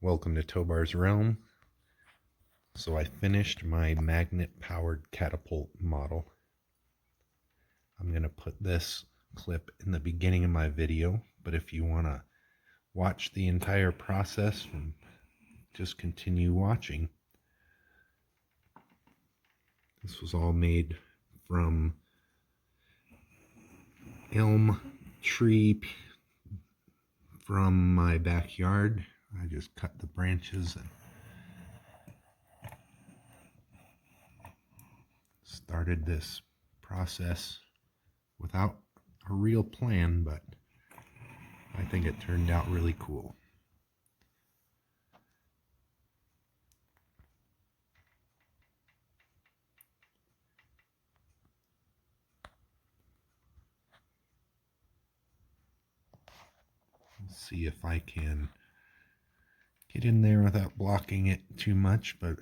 Welcome to Tobar's Realm. So I finished my magnet-powered catapult model. I'm going to put this clip in the beginning of my video, but if you want to watch the entire process, just continue watching. This was all made from elm tree from my backyard. I just cut the branches and started this process without a real plan, but I think it turned out really cool. Let's see if I can get in there without blocking it too much, but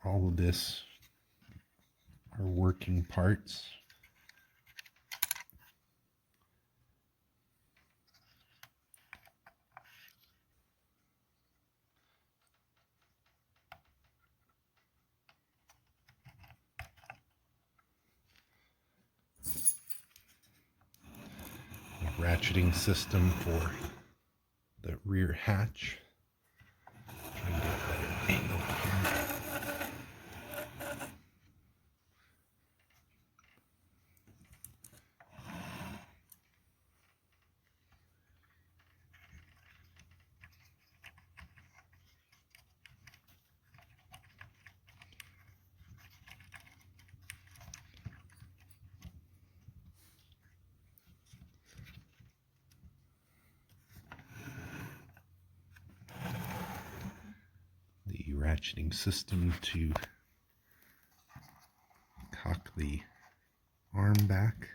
all of this are working parts. Ratcheting system for the rear hatch. Try and get a better angle here. The ratcheting system to cock the arm back.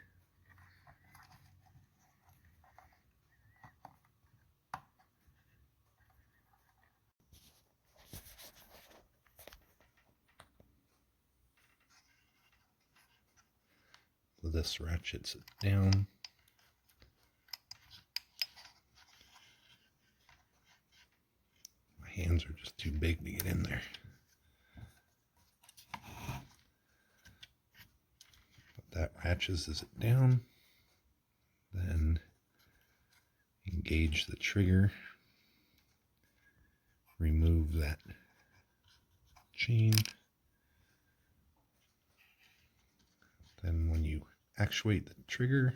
So this ratchets it down. My hands are just too big to get in there. But that ratchets it down. Then engage the trigger. Remove that chain. Then when you actuate the trigger,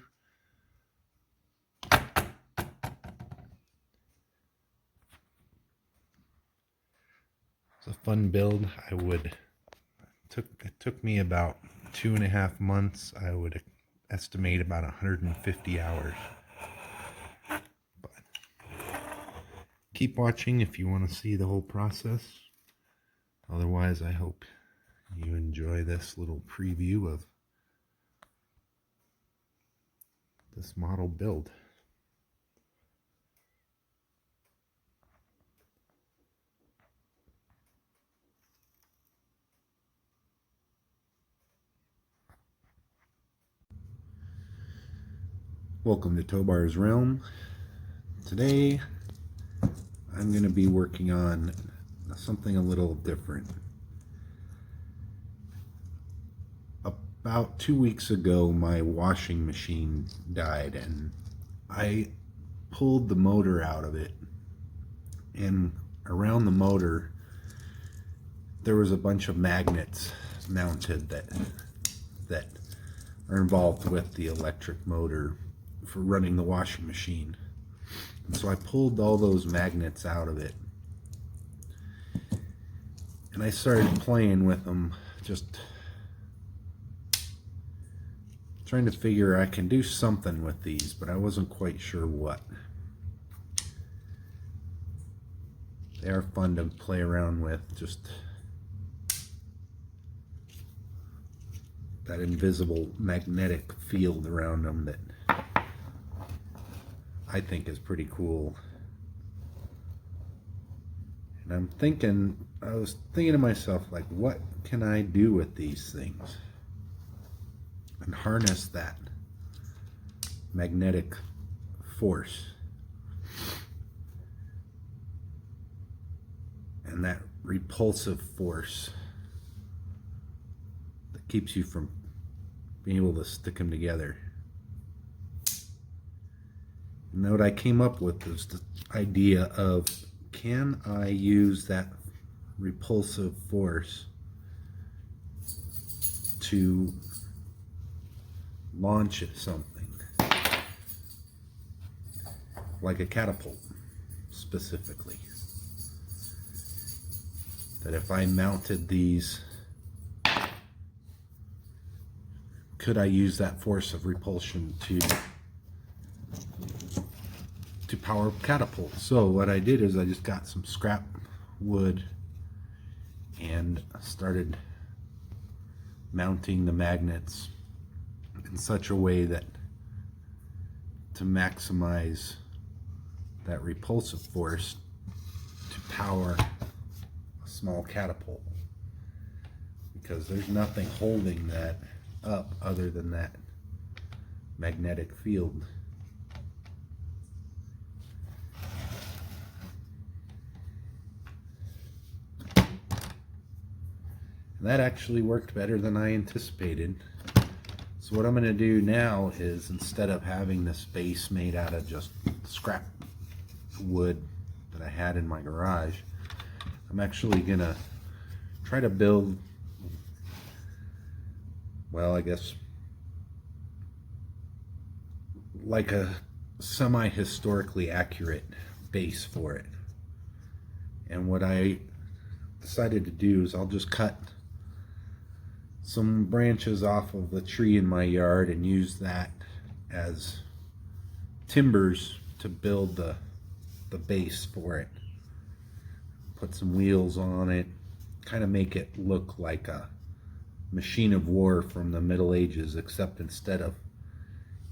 it's a fun build. It took me about 2.5 months. I would estimate about 150 hours. But keep watching if you want to see the whole process. Otherwise, I hope you enjoy this little preview of this model build. Welcome to Tobar's Realm. Today I'm going to be working on something a little different. About 2 weeks ago, my washing machine died, and I pulled the motor out of it, and around the motor there was a bunch of magnets mounted that are involved with the electric motor for running the washing machine. And so I pulled all those magnets out of it, and I started playing with them, just trying to figure I can do something with these, but I wasn't quite sure what. They are fun to play around with, just that invisible magnetic field around them that I think is pretty cool. And I was thinking to myself, like, what can I do with these things and harness that magnetic force? and that repulsive force that keeps you from being able to stick them together. And what I came up with was the idea of, can I use that repulsive force to launch something like a catapult specifically? That if I mounted these, could I use that force of repulsion to power catapult? So what I did is I just got some scrap wood and started mounting the magnets in such a way that to maximize that repulsive force to power a small catapult, because there's nothing holding that up other than that magnetic field. And that actually worked better than I anticipated. So what I'm going to do now is, instead of having this base made out of just scrap wood that I had in my garage, I'm actually going to try to build, well, I guess like a semi-historically accurate base for it. And what I decided to do is I'll just cut some branches off of the tree in my yard and use that as timbers to build the base for it. Put some wheels on it, kind of make it look like a machine of war from the Middle Ages, except instead of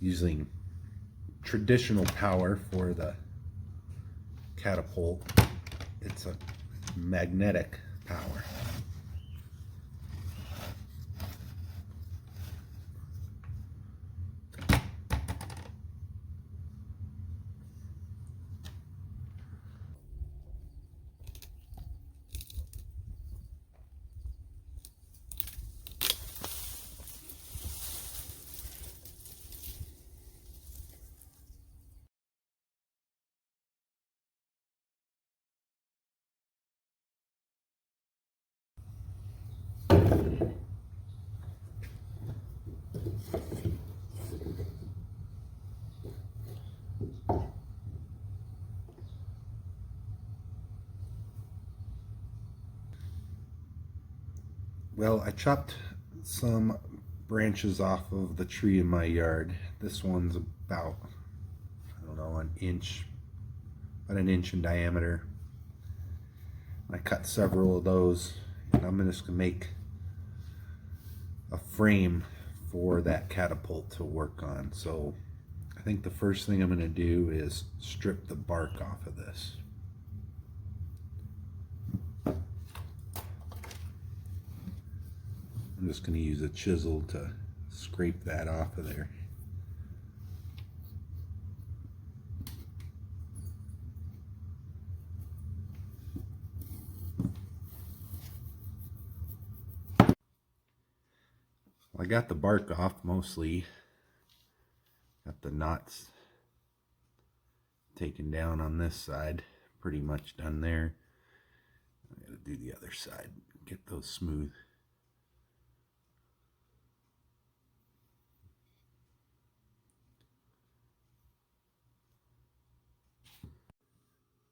using traditional power for the catapult, it's a magnetic power. Well, I chopped some branches off of the tree in my yard. This one's about, I don't know, about an inch in diameter. I cut several of those, and I'm just gonna make a frame for that catapult to work on. So I think the first thing I'm gonna do is strip the bark off of this. I'm just going to use a chisel to scrape that off of there. Well, I got the bark off mostly. Got the knots taken down on this side, pretty much done there. I got to do the other side, get those smooth.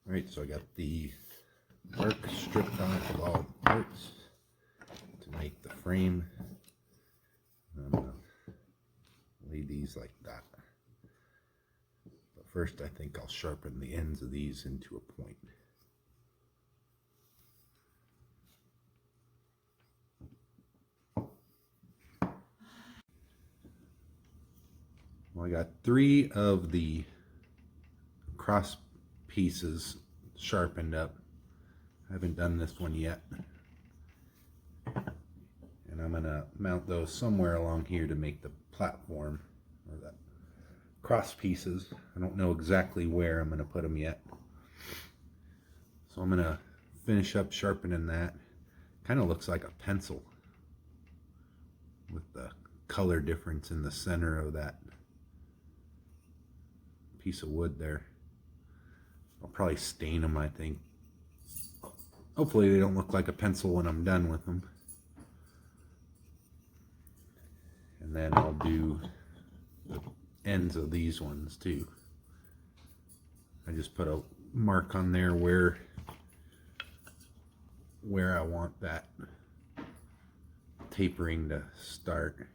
Alright, so I got the bark stripped off of all parts to make the frame. I'm going to lay these like that. But first I think I'll sharpen the ends of these into a point. Well, I got 3 of the cross pieces sharpened up. I haven't done this one yet. And I'm going to mount those somewhere along here to make the platform, or the cross pieces. I don't know exactly where I'm going to put them yet. So I'm going to finish up sharpening that. Kind of looks like a pencil with the color difference in the center of that piece of wood there. I'll probably stain them, I think. Hopefully they don't look like a pencil when I'm done with them. And then I'll do the ends of these ones too. I just put a mark on there where I want that tapering to start.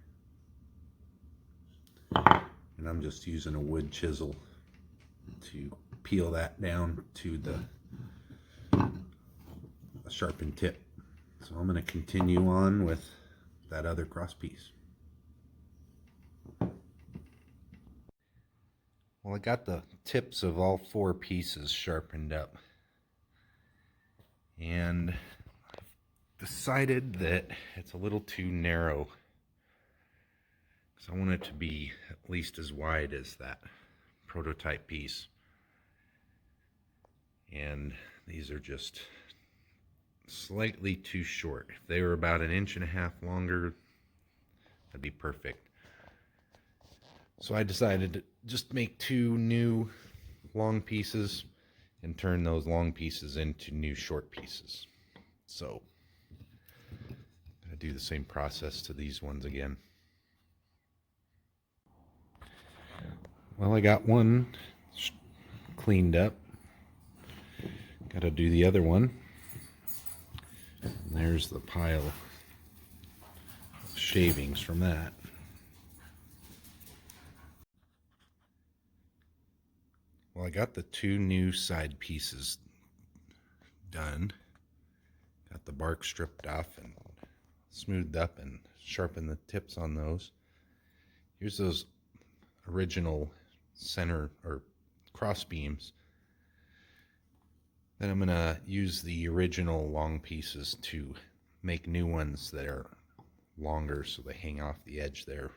And I'm just using a wood chisel to peel that down to the sharpened tip. So I'm going to continue on with that other cross piece. Well, I got the tips of all 4 pieces sharpened up, and I've decided that it's a little too narrow, because I want it to be at least as wide as that prototype piece. And these are just slightly too short. If they were about 1.5 inches longer, that'd be perfect. So I decided to just make 2 new long pieces and turn those long pieces into new short pieces. So I do the same process to these ones again. Well, I got one cleaned up. Got to do the other one. And there's the pile of shavings from that. Well, I got the 2 new side pieces done. Got the bark stripped off and smoothed up and sharpened the tips on those. Here's those original center or cross beams. Then I'm going to use the original long pieces to make new ones that are longer so they hang off the edge there a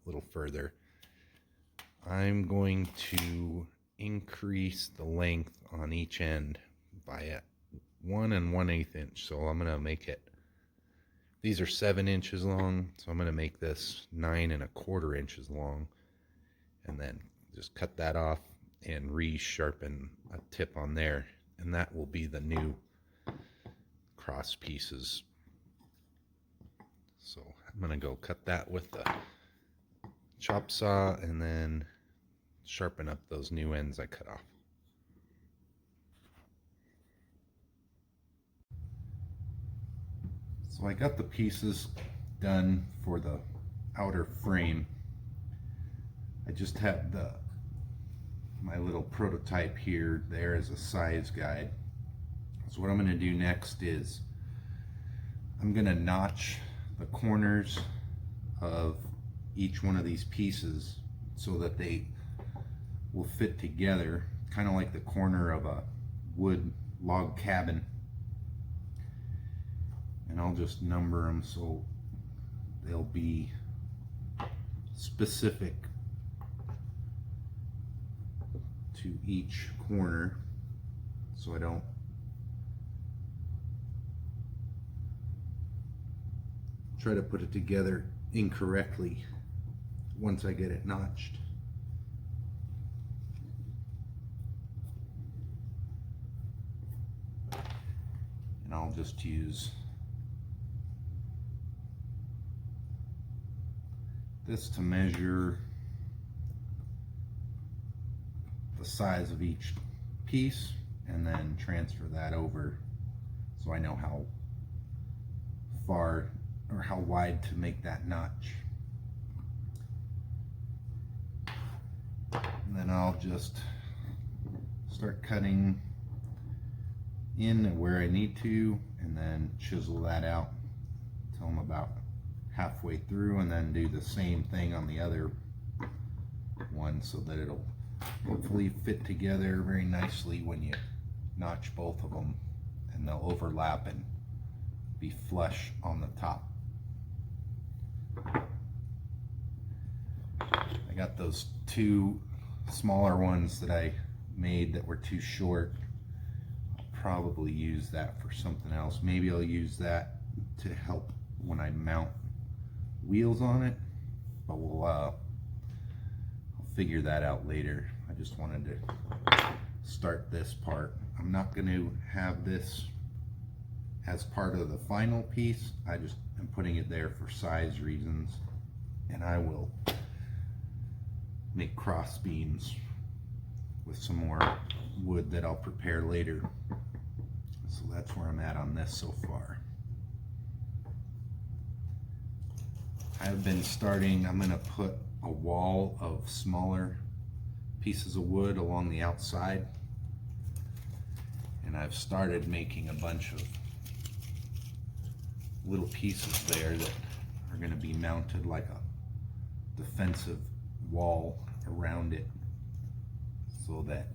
little further. I'm going to increase the length on each end by 1 1/8 inch. So I'm going to make it, these are 7 inches long, so I'm going to make this 9 1/4 inches long, and then just cut that off and re-sharpen a tip on there, and that will be the new cross pieces. So I'm going to go cut that with the chop saw and then sharpen up those new ends I cut off. So I got the pieces done for the outer frame. I just have my little prototype here there as a size guide. So what I'm going to do next is I'm going to notch the corners of each one of these pieces so that they will fit together, kind of like the corner of a wood log cabin. And I'll just number them so they'll be specific to each corner, so I don't try to put it together incorrectly once I get it notched. And I'll just use this to measure the size of each piece and then transfer that over so I know how far or how wide to make that notch. And then I'll just start cutting in where I need to and then chisel that out till I'm about halfway through, and then do the same thing on the other one so that it'll hopefully fit together very nicely when you notch both of them, and they'll overlap and be flush on the top. I got those 2 smaller ones that I made that were too short. I'll probably use that for something else. Maybe I'll use that to help when I mount wheels on it, but I'll figure that out later. I just wanted to start this part. I'm not going to have this as part of the final piece. I just am putting it there for size reasons, and I will make cross beams with some more wood that I'll prepare later. So that's where I'm at on this so far. I've been starting, I'm going to put a wall of smaller pieces of wood along the outside, and I've started making a bunch of little pieces there that are going to be mounted like a defensive wall around it, so that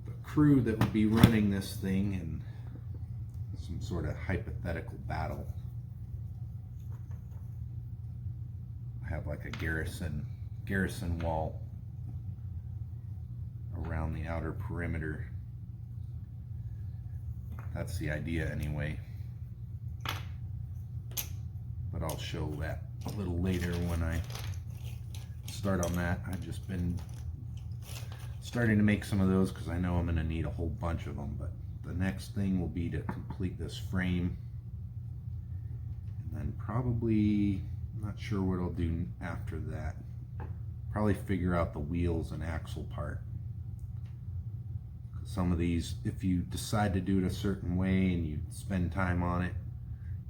the crew that would be running this thing in some sort of hypothetical battle have like a garrison wall around the outer perimeter. That's the idea anyway, but I'll show that a little later when I start on that. I've just been starting to make some of those because I know I'm going to need a whole bunch of them, but the next thing will be to complete this frame, and then probably, I'm not sure what I'll do after that. Probably figure out the wheels and axle part. Some of these, if you decide to do it a certain way and you spend time on it,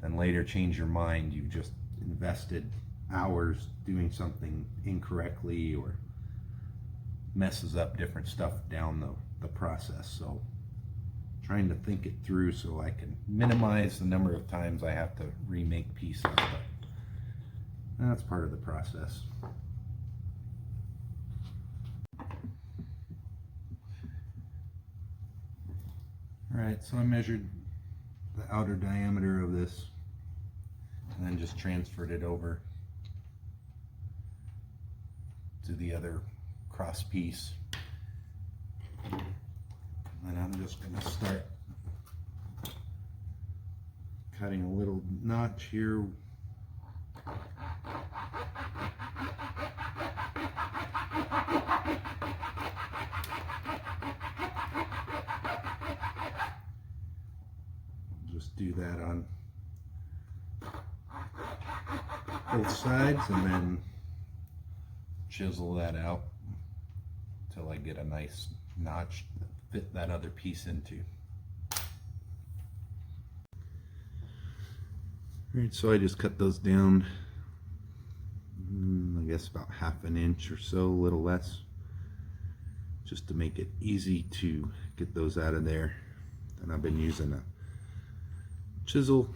then later change your mind, you've just invested hours doing something incorrectly or messes up different stuff down the process. So trying to think it through so I can minimize the number of times I have to remake pieces, but that's part of the process. Alright, so I measured the outer diameter of this and then just transferred it over to the other cross piece. And then I'm just going to start cutting a little notch here. Just do that on both sides and then chisel that out until I get a nice notch that fit that other piece into. Alright, so I just cut those down, I guess about 1/2 inch or so, a little less, just to make it easy to get those out of there. And I've been using a chisel.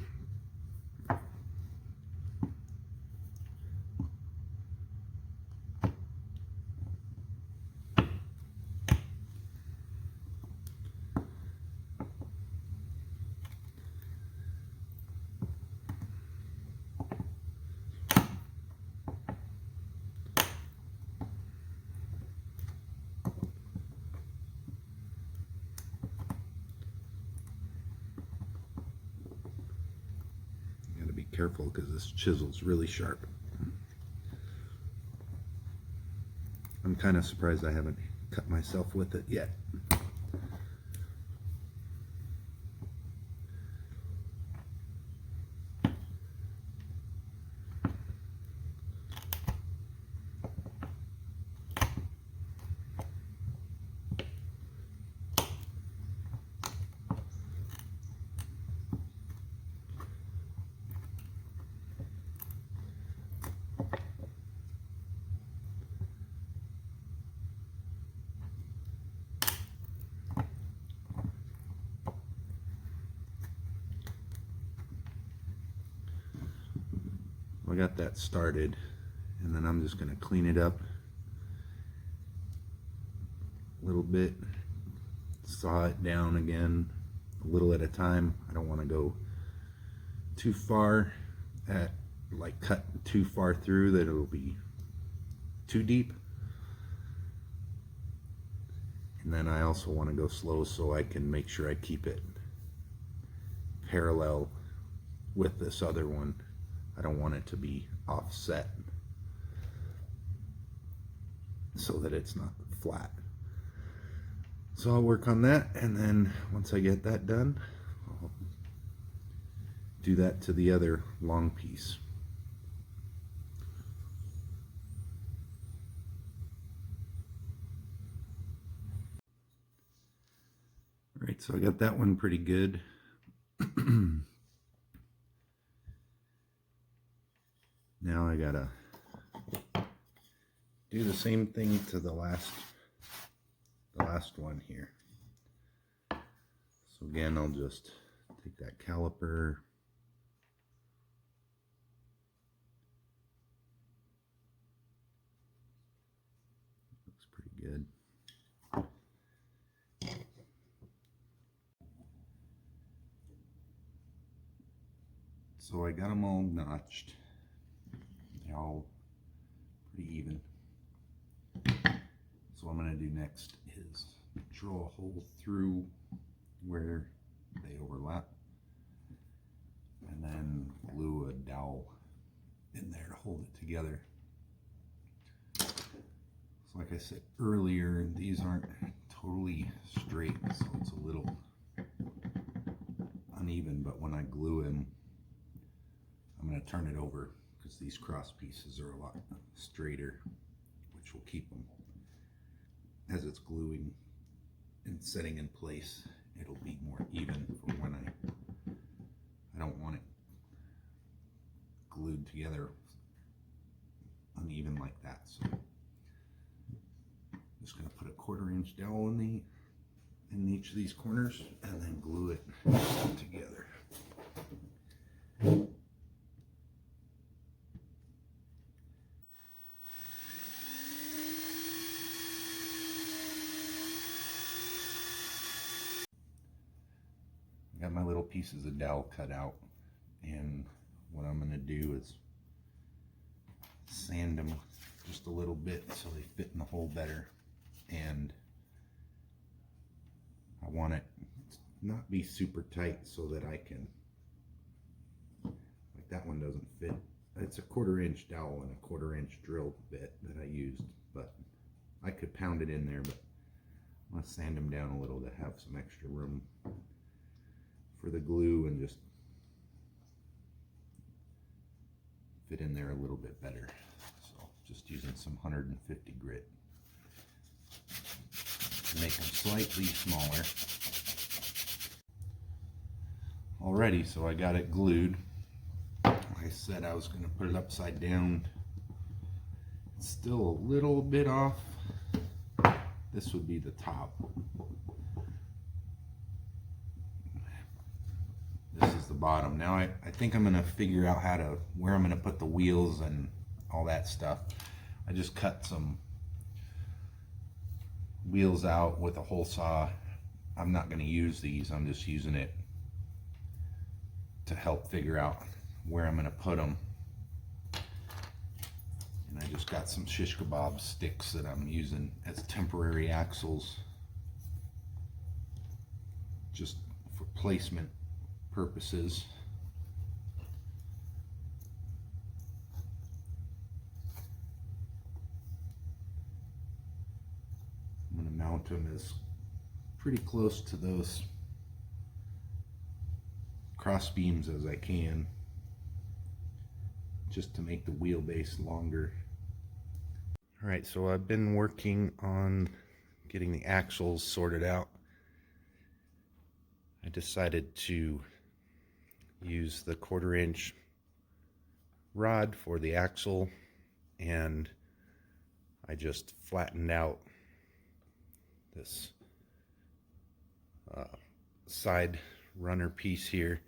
Careful because this chisel's really sharp. I'm kind of surprised I haven't cut myself with it yet. I got that started, and then I'm just going to clean it up a little bit, saw it down again a little at a time. I don't want to go too far like cut too far through that it'll be too deep, And then I also want to go slow so I can make sure I keep it parallel with this other one. I don't want it to be offset so that it's not flat. So I'll work on that, and then once I get that done, I'll do that to the other long piece. All right, so I got that one pretty good. Now I gotta do the same thing to the last one here. So again, I'll just take that caliper, looks pretty good. So I got them all notched. They're all pretty even. So what I'm going to do next is drill a hole through where they overlap, and then glue a dowel in there to hold it together. So like I said earlier, these aren't totally straight, so it's a little uneven, but when I glue them, I'm going to turn it over because these cross pieces are a lot straighter, which will keep them. As it's gluing and setting in place, it'll be more even for when I don't want it glued together uneven like that. So I'm just going to put a 1/4 inch dowel in each of these corners and then glue it together. Got my little pieces of dowel cut out, and what I'm going to do is sand them just a little bit so they fit in the hole better. And I want it to not be super tight so that I can, like that one doesn't fit. It's a 1/4 inch dowel and a 1/4 inch drill bit that I used, but I could pound it in there, but I'm going to sand them down a little to have some extra room for the glue and just fit in there a little bit better. So just using some 150 grit to make them slightly smaller. Alrighty, so I got it glued. Like I said, I was going to put it upside down. It's still a little bit off. This would be the top. This is the bottom. Now I think I'm gonna figure out where I'm gonna put the wheels and all that stuff. I just cut some wheels out with a hole saw. I'm not gonna use these. I'm just using it to help figure out where I'm gonna put them. And I just got some shish kebab sticks that I'm using as temporary axles, just for placement purposes. I'm going to mount them as pretty close to those cross beams as I can, just to make the wheelbase longer. All right, so I've been working on getting the axles sorted out. I decided to use the 1/4 inch rod for the axle, and I just flattened out this side runner piece here,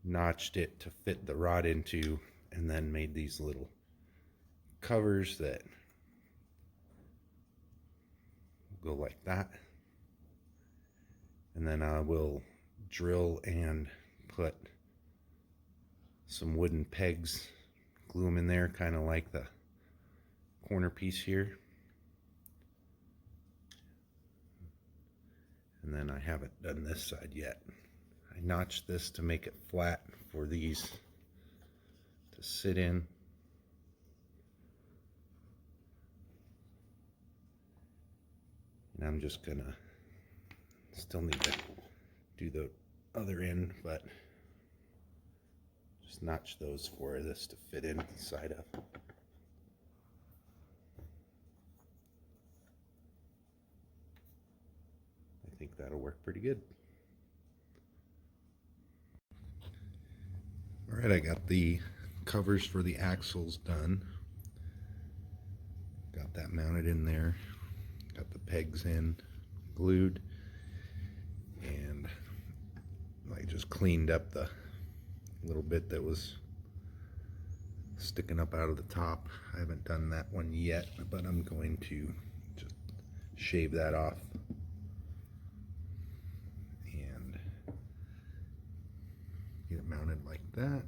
notched it to fit the rod into, and then made these little covers that go like that. And then I will drill and put some wooden pegs, glue them in there, kind of like the corner piece here. And then I haven't done this side yet. I notched this to make it flat for these to sit in. And I'm just gonna still need to do the other end, but just notch those for this to fit in the side of. I think that'll work pretty good. All right, I got the covers for the axles done. Got that mounted in there. Got the pegs in, glued, and I just cleaned up the little bit that was sticking up out of the top. I haven't done that one yet, but I'm going to just shave that off and get it mounted like that.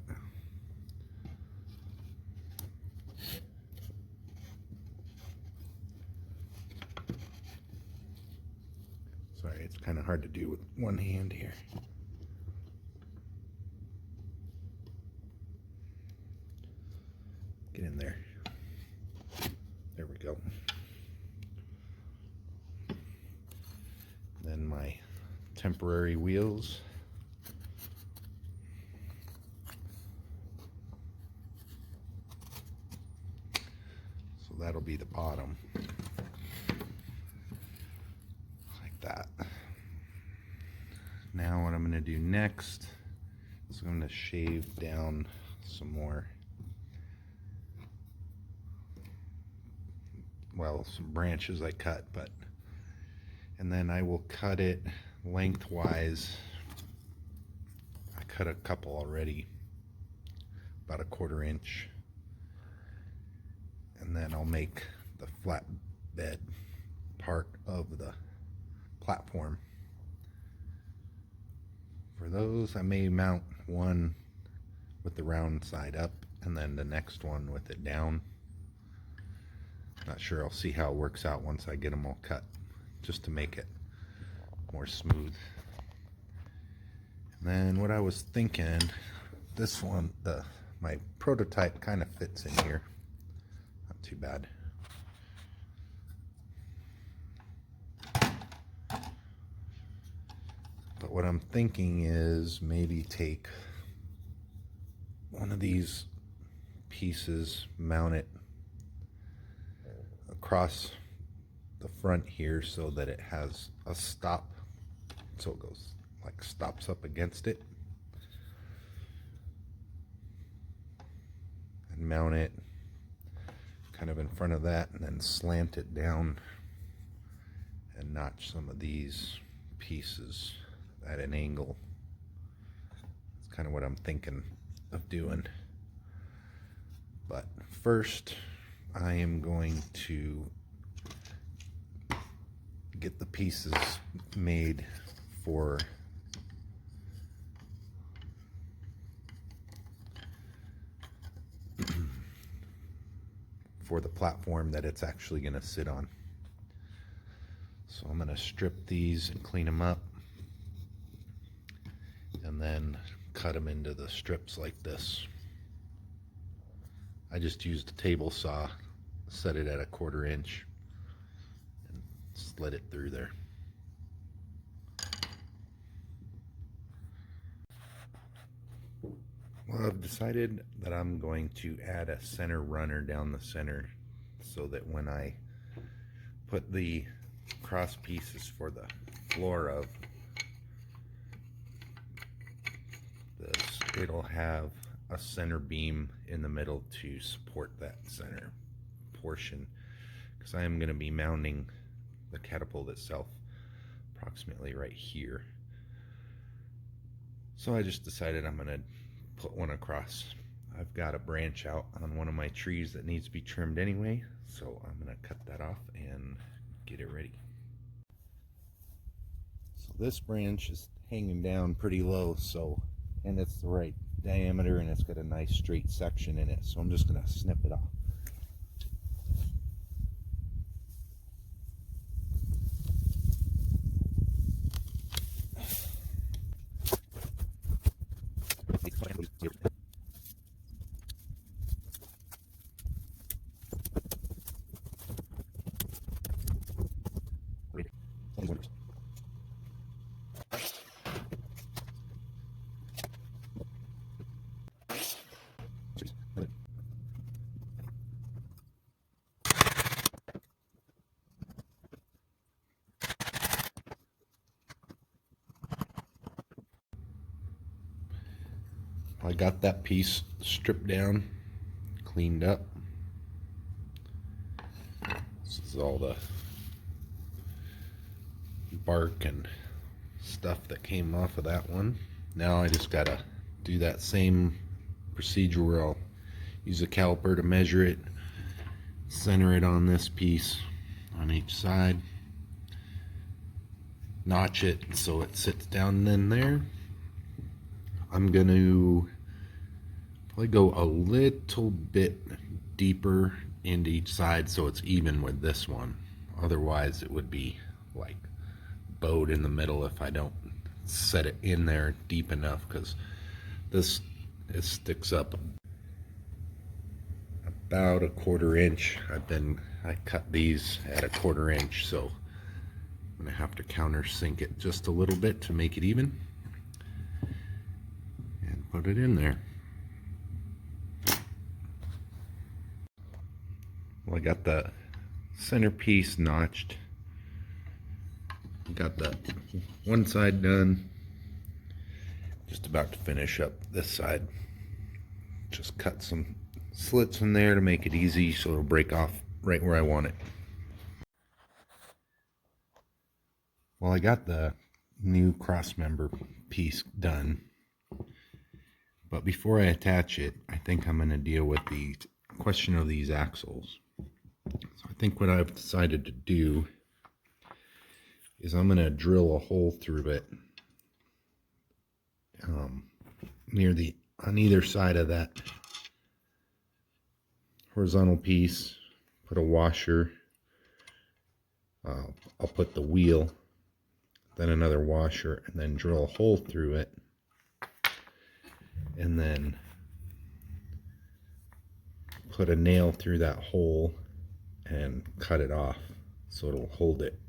Sorry, it's kind of hard to do with one hand here. Get in there. There we go. Then my temporary wheels. So that'll be the bottom. Like that. Now what I'm going to do next is I'm going to shave down some more. Well, some branches I cut, and then I will cut it lengthwise. I cut a couple already, about 1/4 inch, and then I'll make the flatbed part of the platform. For those, I may mount one with the round side up and then the next one with it down. Not sure, I'll see how it works out once I get them all cut, just to make it more smooth. And then what I was thinking, this one, my prototype kind of fits in here, not too bad. But what I'm thinking is maybe take one of these pieces, mount it across the front here so that it has a stop, so it goes like stops up against it, and mount it kind of in front of that, and then slant it down and notch some of these pieces at an angle. That's kind of what I'm thinking of doing. But first I am going to get the pieces made for the platform that it's actually going to sit on. So I'm going to strip these and clean them up, and then cut them into the strips like this. I just used a table saw, set it at 1/4 inch, and slid it through there. Well, I've decided that I'm going to add a center runner down the center, so that when I put the cross pieces for the floor of this, it'll have a center beam in the middle to support that center portion, because I am going to be mounting the catapult itself approximately right here. So I just decided I'm going to put one across. I've got a branch out on one of my trees that needs to be trimmed anyway, so I'm going to cut that off and get it ready. So this branch is hanging down pretty low, and it's the right diameter, and it's got a nice straight section in it, so I'm just going to snip it off. I got that piece stripped down, cleaned up. This is all the bark and stuff that came off of that one. Now I just gotta do that same procedure where I'll use a caliper to measure it, center it on this piece on each side, notch it so it sits down in there. I'm gonna probably go a little bit deeper into each side so it's even with this one. Otherwise it would be like bowed in the middle if I don't set it in there deep enough, because this, it sticks up about a 1/4 inch. I cut these at a 1/4 inch, so I'm gonna have to countersink it just a little bit to make it even and put it in there. Well, I got the centerpiece notched, got the one side done, just about to finish up this side. Just cut some slits in there to make it easy so it'll break off right where I want it. Well, I got the new cross member piece done, but before I attach it, I think I'm going to deal with the question of these axles. So I think what I've decided to do is I'm going to drill a hole through it on either side of that horizontal piece, put a washer. I'll put the wheel, then another washer, and then drill a hole through it, and then put a nail through that hole and cut it off so it'll hold it.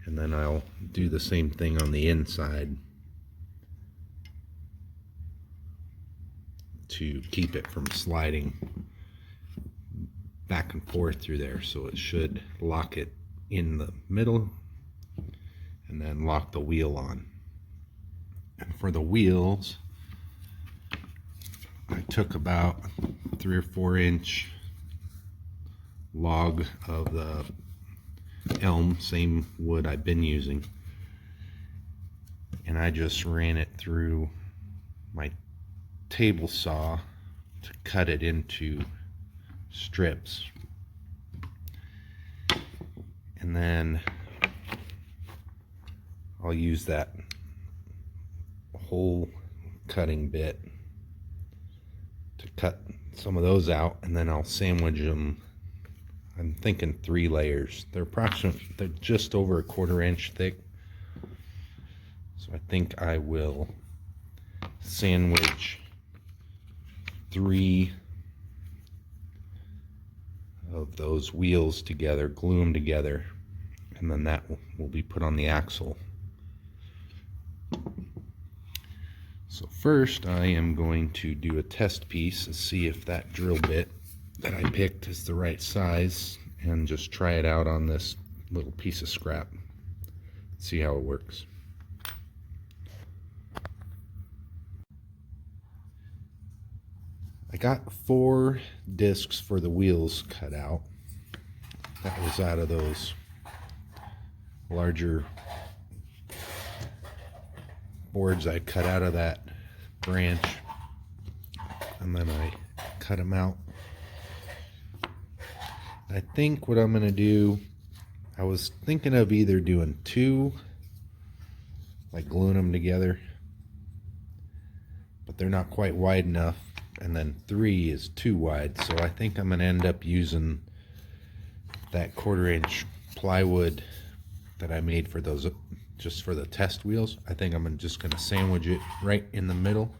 And then I'll do the same thing on the inside to keep it from sliding back and forth through there. So it should lock it in the middle and then lock the wheel on. And for the wheels, I took about 3 or 4 inch log of the elm, same wood I've been using, and I just ran it through my table saw to cut it into strips, and then I'll use that hole cutting bit to cut some of those out, and then I'll sandwich them. I'm thinking 3 layers. They're just over a 1/4 inch thick. So I think I will sandwich 3 of those wheels together, glue them together, and then that will be put on the axle. So first I am going to do a test piece to see if that drill bit that I picked is the right size, and just try it out on this little piece of scrap. See how it works. I got 4 discs for the wheels cut out. That was out of those larger boards I cut out of that branch, and then I cut them out. I think what I'm going to do, I was thinking of either doing 2, like gluing them together, but they're not quite wide enough, and then 3 is too wide, so I think I'm going to end up using that 1/4 inch plywood that I made for those, just for the test wheels. I think I'm just going to sandwich it right in the middle.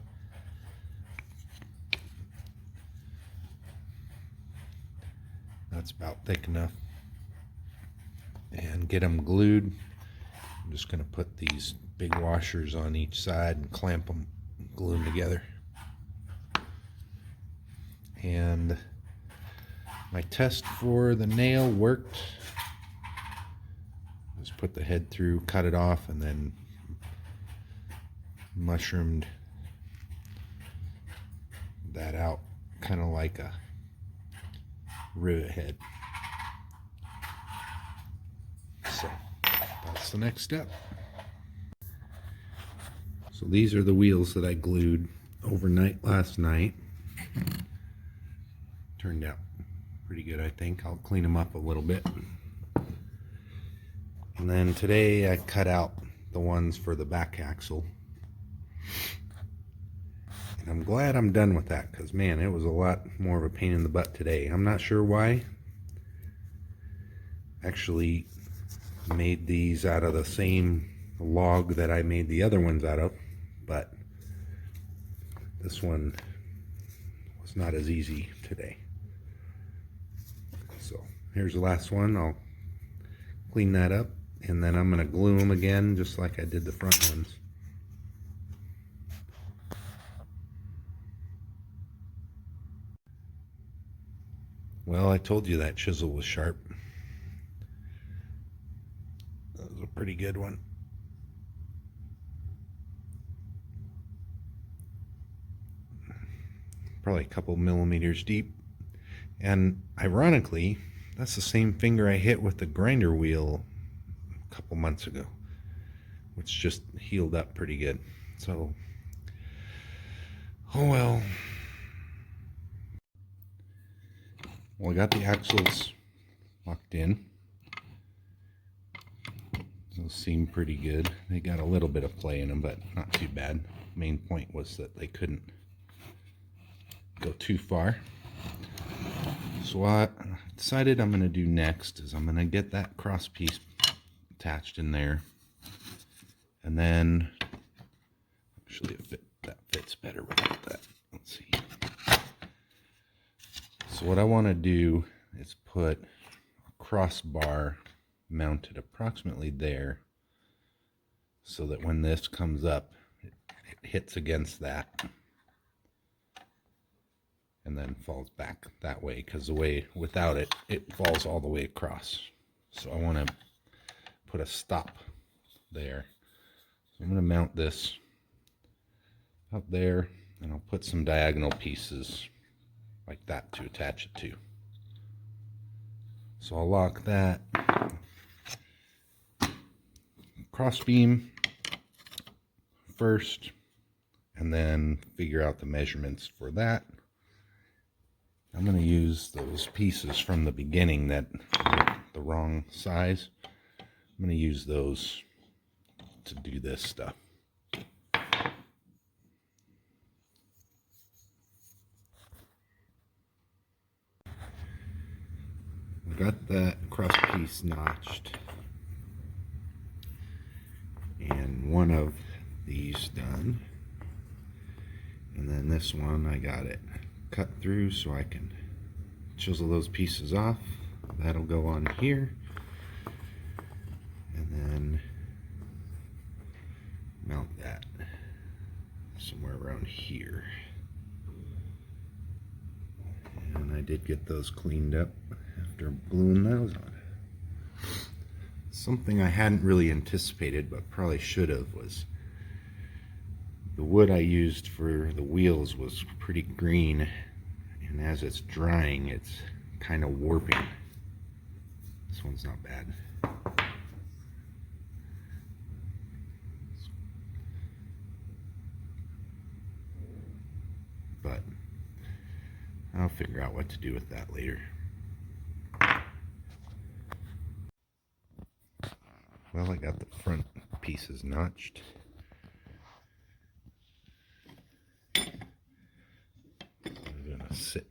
That's about thick enough, and get them glued. I'm just going to put these big washers on each side and clamp them, glue them together. And my test for the nail worked. Just put the head through, cut it off, and then mushroomed that out kind of like a rivet head. So that's the next step. So these are the wheels that I glued overnight last night. Turned out pretty good, I think. I'll clean them up a little bit. And then today I cut out the ones for the back axle. And I'm glad I'm done with that, because man, it was a lot more of a pain in the butt today. I'm not sure why. Actually made these out of the same log that I made the other ones out of, but this one was not as easy today. So here's the last one. I'll clean that up, and then I'm going to glue them again just like I did the front ones. Well, I told you that chisel was sharp. That was a pretty good one. Probably a couple millimeters deep. And ironically, that's the same finger I hit with the grinder wheel a couple months ago, which just healed up pretty good. So, oh well. Well, I got the axles locked in. Those seem pretty good. They got a little bit of play in them, but not too bad. Main point was that they couldn't go too far. So what I decided I'm going to do next is I'm going to get that cross piece attached in there, and then actually that fits better without that. Let's see. So what I want to do is put a crossbar mounted approximately there, so that when this comes up, it hits against that and then falls back that way, because the way without it, it falls all the way across. So I want to put a stop there. So I'm going to mount this up there, and I'll put some diagonal pieces like that to attach it to. So I'll lock that cross beam first, and then figure out the measurements for that. I'm going to use those pieces from the beginning that were the wrong size. I'm going to use those to do this stuff. Got that cross piece notched, and one of these done, and then this one I got it cut through so I can chisel those pieces off. That'll go on here, and then mount that somewhere around here. And I did get those cleaned up after gluing those on. Something I hadn't really anticipated, but probably should have, was the wood I used for the wheels was pretty green, and as it's drying, it's kind of warping. This one's not bad. But I'll figure out what to do with that later. Well, I got the front pieces notched. I'm gonna sit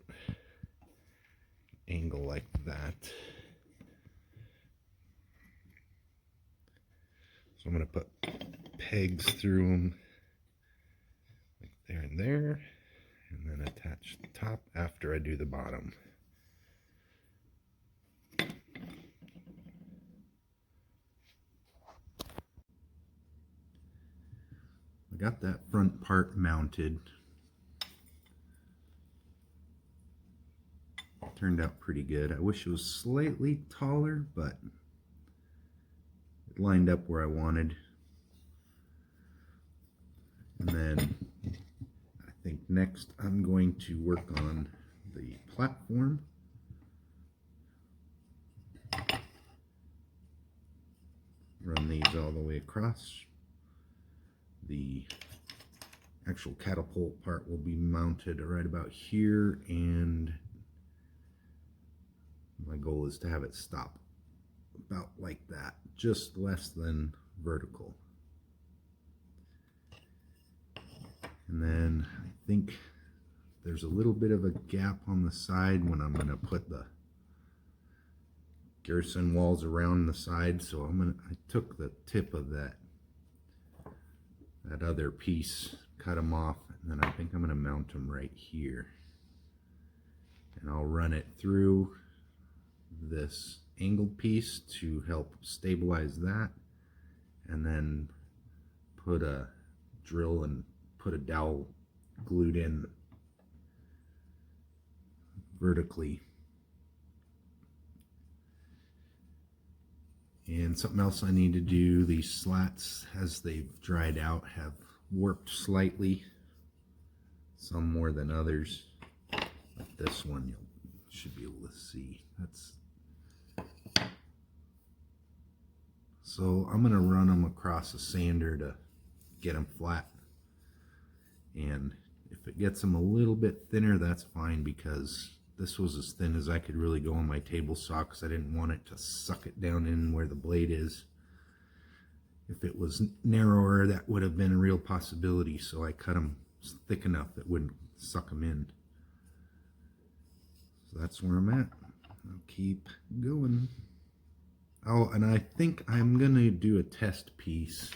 angle like that. So I'm gonna put pegs through them like there and there, and then attach the top after I do the bottom. I got that front part mounted. Turned out pretty good. I wish it was slightly taller, but it lined up where I wanted. And then I think next I'm going to work on the platform. Run these all the way across. The actual catapult part will be mounted right about here, and my goal is to have it stop about like that, just less than vertical. And then I think there's a little bit of a gap on the side when I'm going to put the garrison walls around the side, so I took the tip of that other piece, cut them off, and then I think I'm going to mount them right here, and I'll run it through this angled piece to help stabilize that, and then put a drill and put a dowel glued in vertically. And something else I need to do, these slats as they've dried out have warped slightly, some more than others. Like this one you should be able to see. So I'm going to run them across a sander to get them flat. And if it gets them a little bit thinner, that's fine, because this was as thin as I could really go on my table saw, because I didn't want it to suck it down in where the blade is. If it was narrower, that would have been a real possibility, so I cut them thick enough that wouldn't suck them in. So that's where I'm at. I'll keep going. Oh, and I think I'm gonna do a test piece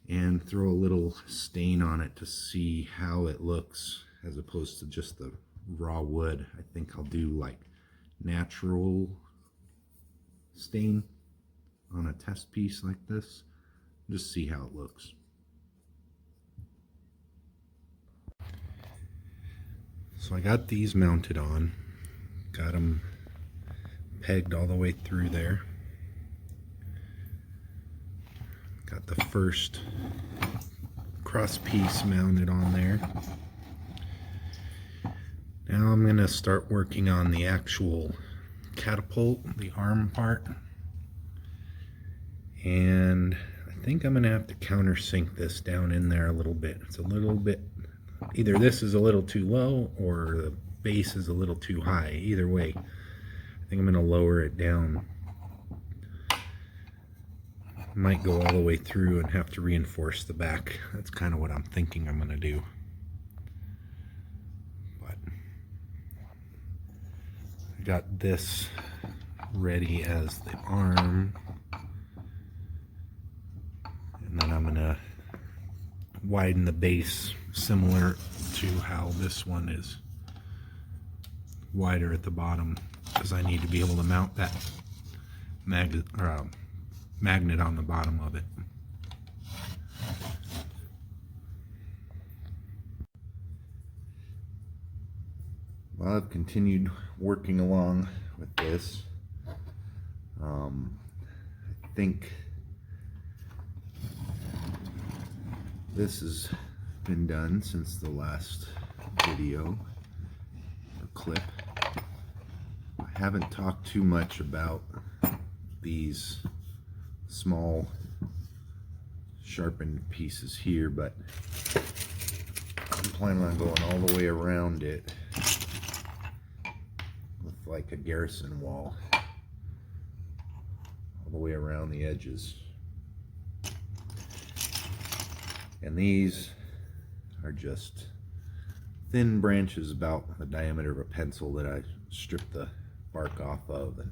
and throw a little stain on it to see how it looks, as opposed to just the raw wood. I think I'll do like natural stain on a test piece like this, just see how it looks. So I got these mounted on, got them pegged all the way through there. Got the first cross piece mounted on there. Now I'm going to start working on the actual catapult, the arm part. And I think I'm going to have to countersink this down in there a little bit. It's a little bit, either this is a little too low or the base is a little too high. Either way, I think I'm going to lower it down. Might go all the way through and have to reinforce the back. That's kind of what I'm thinking I'm going to do. But I got this ready as the arm, and then I'm going to widen the base similar to how this one is wider at the bottom, because I need to be able to mount that magnet on the bottom of it. Well, I've continued working along with this. I think this has been done since the last video or clip. I haven't talked too much about these small sharpened pieces here, but I'm planning on going all the way around it with like a garrison wall, all the way around the edges. And these are just thin branches about the diameter of a pencil that I stripped the bark off of and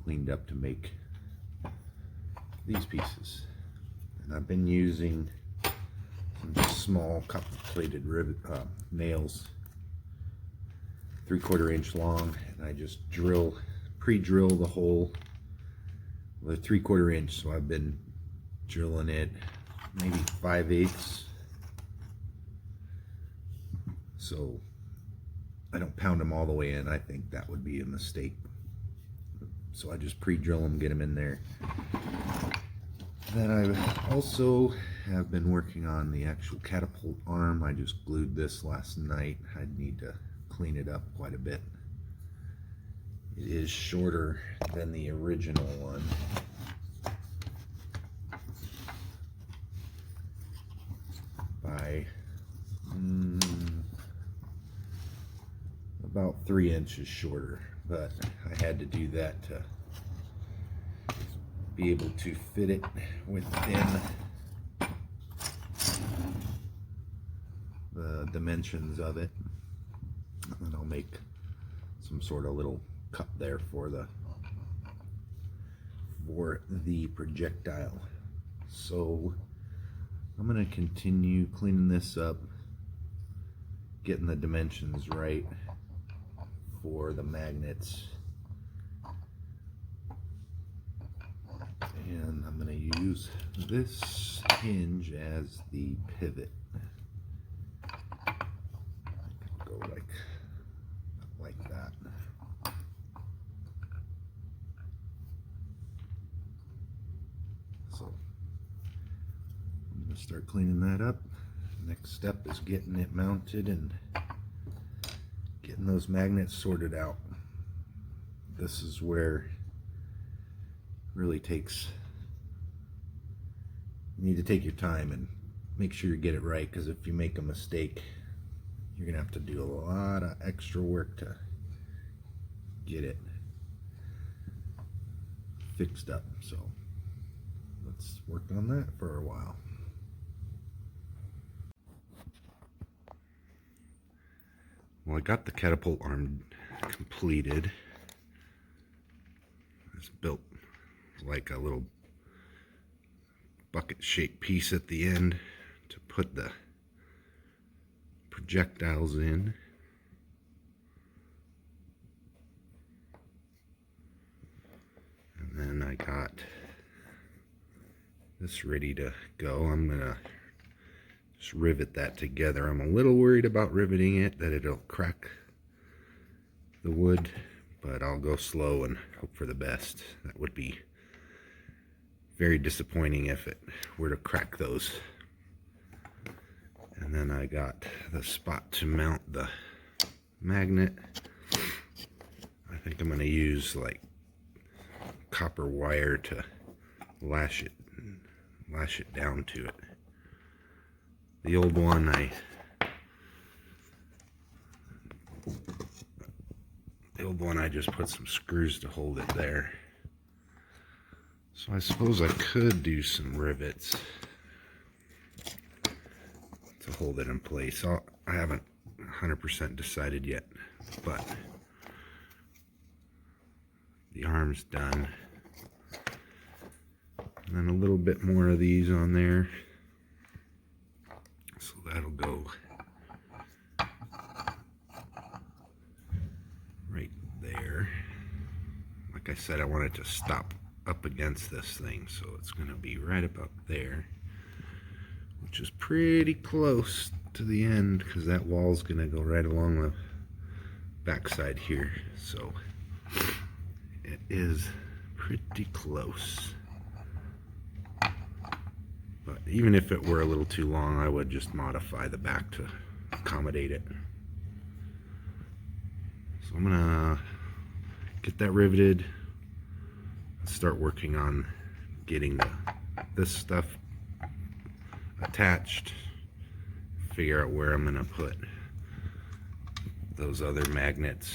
cleaned up to make these pieces. And I've been using some just small copper plated nails, 3/4 inch long, and I just pre-drill the hole with a 3/4 inch. So I've been drilling it maybe 5/8, so I don't pound them all the way in. I think that would be a mistake. So I just pre-drill them, get them in there. Then I also have been working on the actual catapult arm. I just glued this last night. I'd need to clean it up quite a bit. It is shorter than the original one. By about 3 inches shorter, but I had to do that to be able to fit it within the dimensions of it. And I'll make some sort of little cup there for the projectile. So I'm going to continue cleaning this up, getting the dimensions right for the magnets, and I'm going to use this hinge as the pivot. Go like that. So I'm going to start cleaning that up. Next step is getting it mounted and getting those magnets sorted out. This is where it really takes, you need to take your time and make sure you get it right, because if you make a mistake, you're gonna have to do a lot of extra work to get it fixed up. So let's work on that for a while. Well, I got the catapult arm completed. It's built like a little bucket-shaped piece at the end to put the projectiles in. And then I got this ready to go. I'm gonna just rivet that together. I'm a little worried about riveting it, that it'll crack the wood, but I'll go slow and hope for the best. That would be very disappointing if it were to crack those. And then I got the spot to mount the magnet. I think I'm going to use like copper wire to lash it down to it. The old one I just put some screws to hold it there. So I suppose I could do some rivets to hold it in place. I haven't 100% decided yet, but the arm's done. And then a little bit more of these on there. So that'll go right there. Like I said, I want it to stop up against this thing, so it's going to be right about there, which is pretty close to the end, because that wall's going to go right along the backside here. So it is pretty close. But even if it were a little too long, I would just modify the back to accommodate it. So I'm gonna get that riveted, start working on getting this stuff attached, figure out where I'm gonna put those other magnets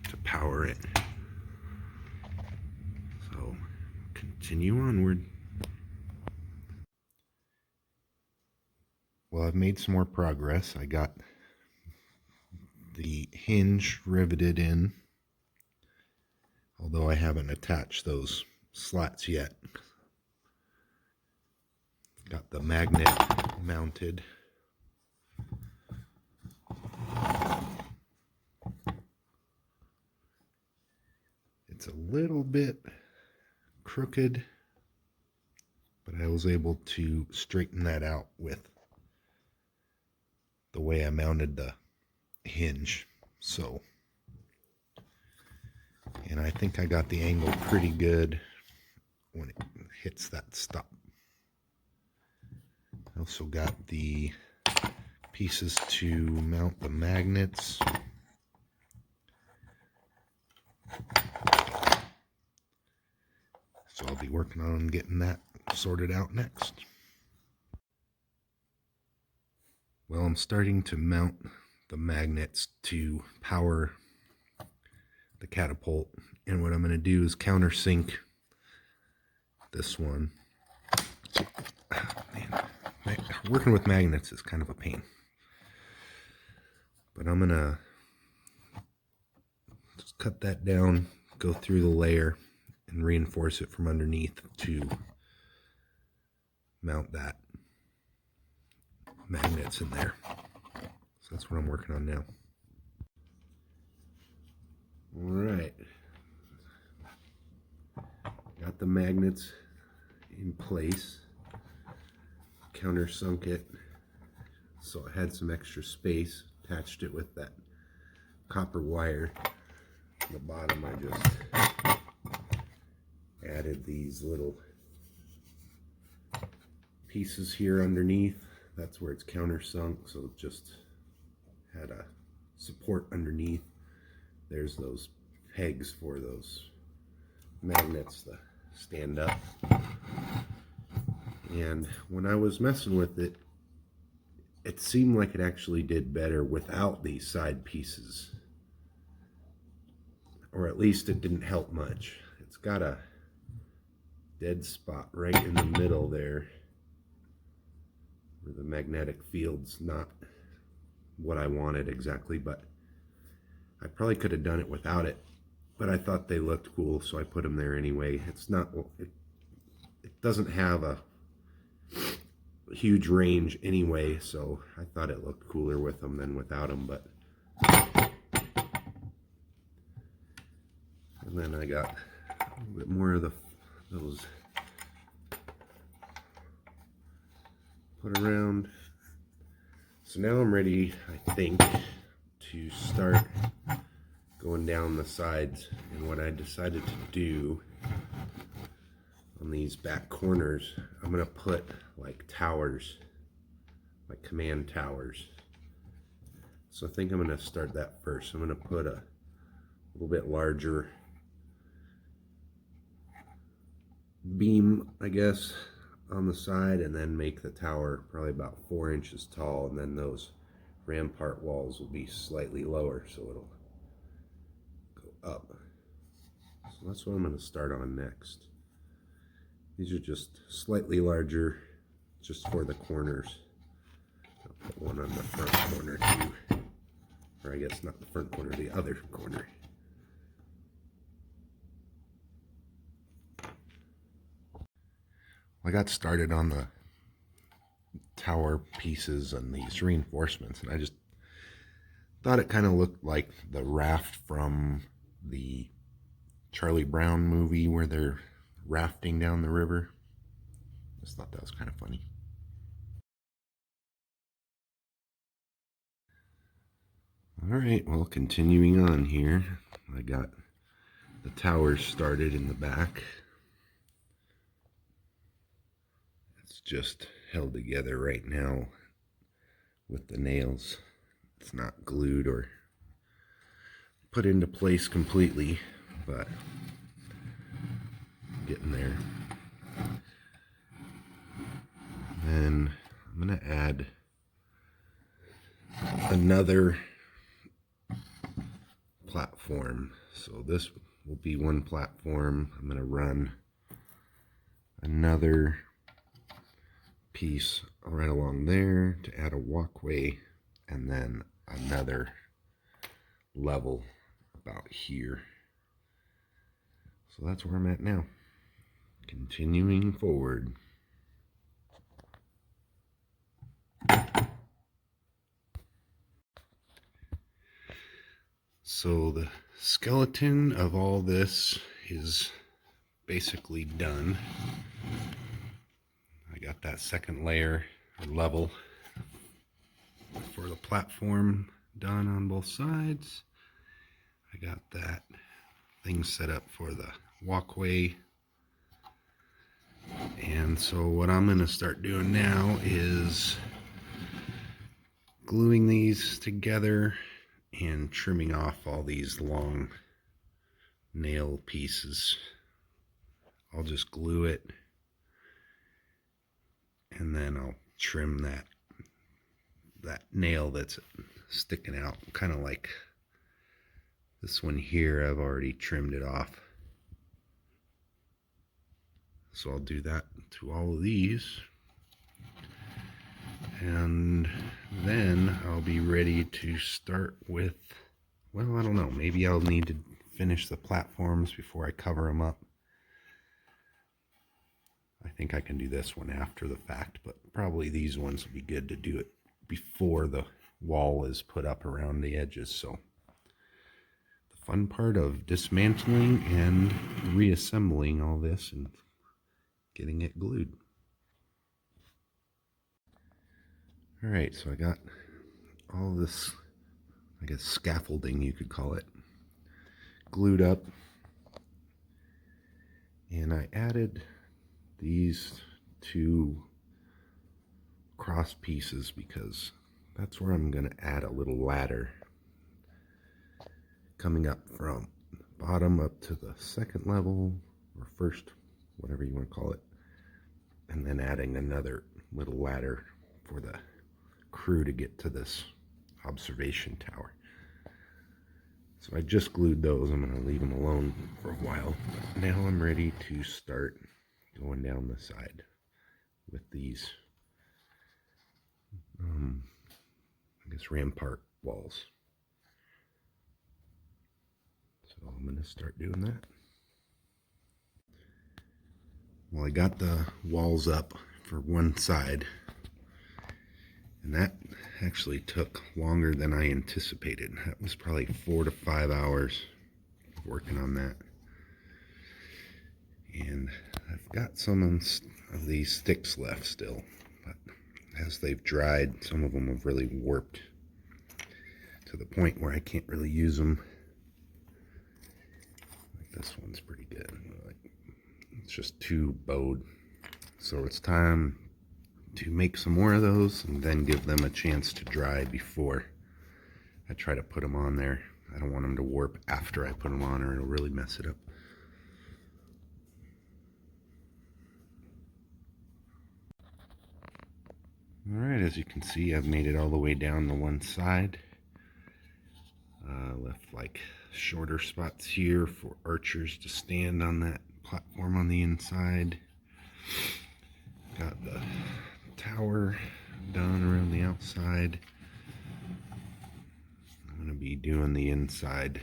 to power it. So continue onward. Well, I've made some more progress. I got the hinge riveted in, although I haven't attached those slats yet. Got the magnet mounted. It's a little bit crooked, but I was able to straighten that out with the way I mounted the hinge. So, and I think I got the angle pretty good when it hits that stop. Also got the pieces to mount the magnets. So I'll be working on getting that sorted out next. Well, I'm starting to mount the magnets to power the catapult, and what I'm going to do is countersink this one. Man, working with magnets is kind of a pain, but I'm going to just cut that down, go through the layer, and reinforce it from underneath to mount that magnets in there. So that's what I'm working on now. All right, got the magnets in place, countersunk it so it had some extra space, attached it with that copper wire. On the bottom I just added these little pieces here underneath. That's where it's countersunk, so it just had a support underneath. There's those pegs for those magnets to stand up. And when I was messing with it, it seemed like it actually did better without these side pieces. Or at least it didn't help much. It's got a dead spot right in the middle there, where the magnetic field's not what I wanted exactly, but I probably could have done it without it, but I thought they looked cool, so I put them there anyway. It's not, it doesn't have a huge range anyway, so I thought it looked cooler with them than without them. But and then I got a little bit more of those put around. So now I'm ready, I think, to start going down the sides. And what I decided to do on these back corners, I'm going to put like towers, like command towers. So I think I'm going to start that first. I'm going to put a little bit larger beam, I guess, on the side, and then make the tower probably about 4 inches tall, and then those rampart walls will be slightly lower, so it'll go up. So that's what I'm going to start on next. These are just slightly larger, just for the corners. I'll put one on the front corner too, or I guess not the front corner, the other corner. I got started on the tower pieces and these reinforcements, and I just thought it kind of looked like the raft from the Charlie Brown movie where they're rafting down the river. Just thought that was kind of funny. All right, well, continuing on here, I got the towers started in the back. It's just held together right now with the nails. It's not glued or put into place completely, but getting there. Then I'm going to add another platform. So this will be one platform. I'm going to run another piece right along there to add a walkway, and then another level about here. So that's where I'm at now. Continuing forward. So the skeleton of all this is basically done. I got that second layer or level for the platform done on both sides. I got that thing set up for the walkway, and And so what I'm going to start doing now is gluing these together and trimming off all these long nail pieces. I'll just glue it and then I'll trim that nail that's sticking out, kind of like this one here. I've already trimmed it off. So I'll do that to all of these. And then I'll be ready to start with, well, I don't know, maybe I'll need to finish the platforms before I cover them up. I think I can do this one after the fact, but probably these ones will be good to do it before the wall is put up around the edges. So the fun part of dismantling and reassembling all this and getting it glued. All right, so I got all this, I guess, scaffolding, you could call it, glued up. And I added these two cross pieces because that's where I'm going to add a little ladder coming up from the bottom up to the second level, or first, whatever you want to call it, and then adding another little ladder for the crew to get to this observation tower. So I just glued those. I'm going to leave them alone for a while. But now I'm ready to start going down the side with these, I guess, rampart walls. So I'm going to start doing that. Well, I got the walls up for one side, and that actually took longer than I anticipated. That was probably 4 to 5 hours working on that. And I've got some of these sticks left still, but as they've dried, some of them have really warped to the point where I can't really use them. Like this one's pretty good. It's just too bowed. So it's time to make some more of those and then give them a chance to dry before I try to put them on there. I don't want them to warp after I put them on, or it'll really mess it up. Alright, as you can see, I've made it all the way down to one side. Left like shorter spots here for archers to stand on that platform on the inside. Got the tower done around the outside. I'm going to be doing the inside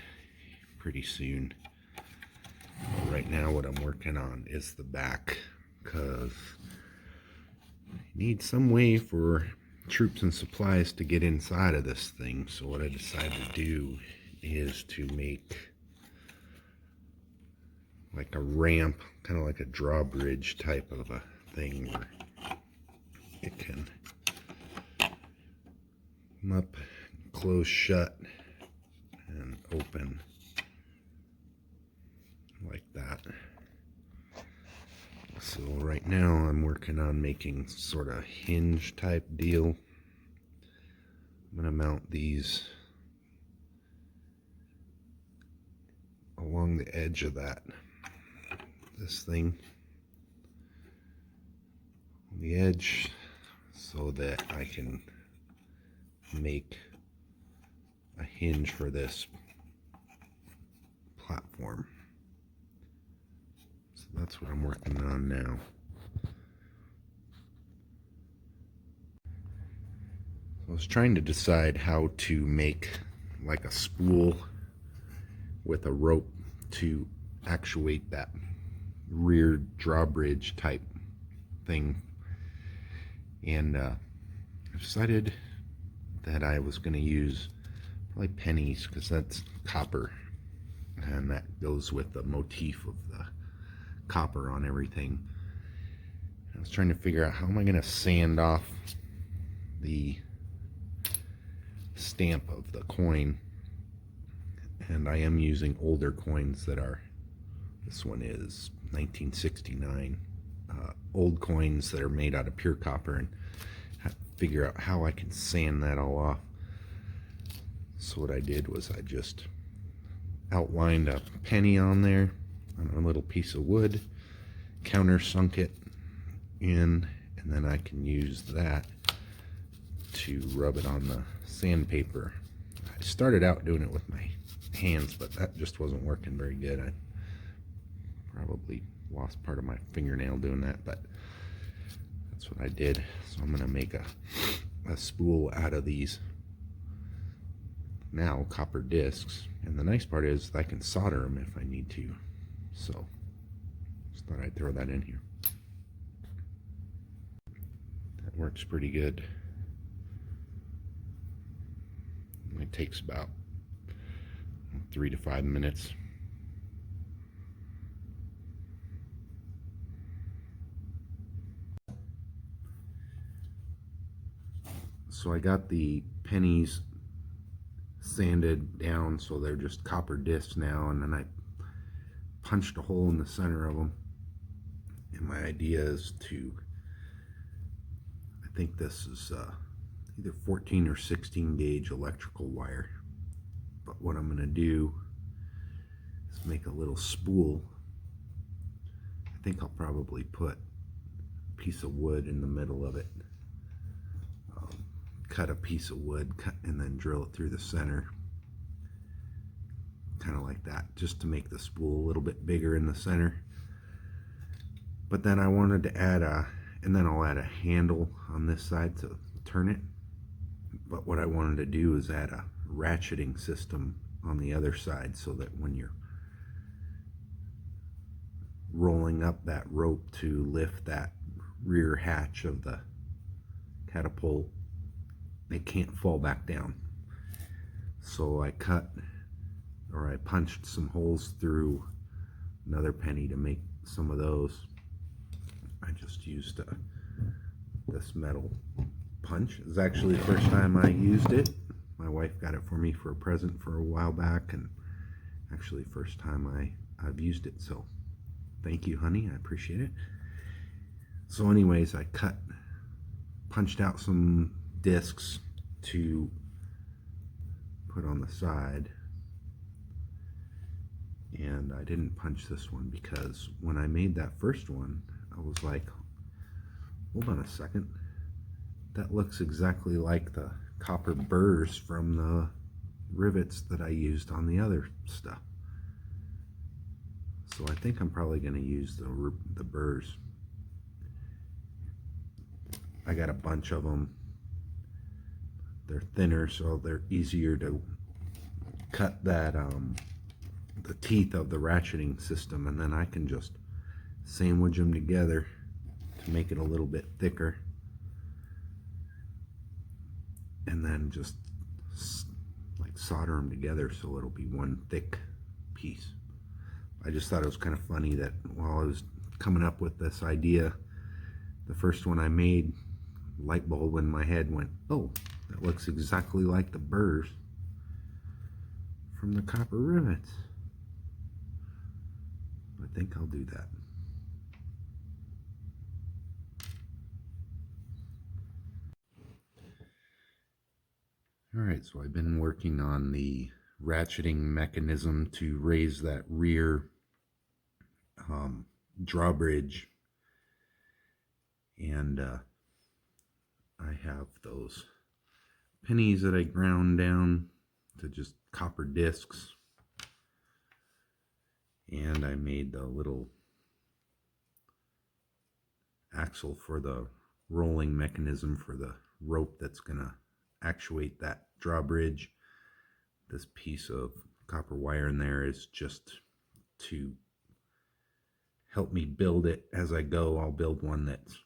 pretty soon. But right now what I'm working on is the back, because I need some way for troops and supplies to get inside of this thing. So what I decided to do is to make like a ramp, kind of like a drawbridge type of a thing, where it can come up, close shut, and open like that. So right now I'm working on making sort of hinge type deal. I'm going to mount these along the edge of this thing on the edge, so that I can make a hinge for this platform. So that's what I'm working on now. I was trying to decide how to make like a spool with a rope to actuate that rear drawbridge type thing, and I decided that I was going to use probably pennies, because that's copper, and that goes with the motif of the copper on everything. I was trying to figure out how am I going to sand off the stamp of the coin, and I am using older coins that are, this one is 1969, old coins that are made out of pure copper and figure out how I can sand that all off. So what I did was I just outlined a penny on there on a little piece of wood, countersunk it in, and then I can use that to rub it on the sandpaper. I started out doing it with my hands, but that just wasn't working very good. I probably lost part of my fingernail doing that, but that's what I did. So I'm going to make a spool out of these now copper discs, and the nice part is I can solder them if I need to. So just thought I'd throw that in here. That works pretty good. It takes about 3 to 5 minutes. So I got the pennies sanded down so they're just copper discs now, and then I punched a hole in the center of them, and my idea is to, I think this is either 14 or 16 gauge electrical wire, but what I'm going to do is make a little spool. I think I'll probably put a piece of wood in the middle of it, cut a piece of wood, and then drill it through the center, kind of like that, just to make the spool a little bit bigger in the center. But then I wanted to add and then I'll add a handle on this side to turn it. But what I wanted to do is add a ratcheting system on the other side, so that when you're rolling up that rope to lift that rear hatch of the catapult, it can't fall back down. So I punched some holes through another penny to make some of those. I just used this metal punch. It was actually the first time I used it. My wife got it for me for a present for a while back, and actually first time I've used it, so thank you, honey, I appreciate it. So anyways, I punched out some discs to put on the side, and I didn't punch this one because when I made that first one, I was like, hold on a second, that looks exactly like the copper burrs from the rivets that I used on the other stuff. So I think I'm probably going to use the burrs. I got a bunch of them. They're thinner, so they're easier to cut that the teeth of the ratcheting system, and then I can just sandwich them together to make it a little bit thicker, and then just like solder them together so it'll be one thick piece. I just thought it was kind of funny that while I was coming up with this idea, the first one I made, light bulb in my head went, oh, that looks exactly like the burrs from the copper rivets. I think I'll do that. Alright, so I've been working on the ratcheting mechanism to raise that rear drawbridge, and I have those pennies that I ground down to just copper discs, and I made the little axle for the rolling mechanism for the rope that's gonna actuate that drawbridge. This piece of copper wire in there is just to help me build it as I go. I'll build one that's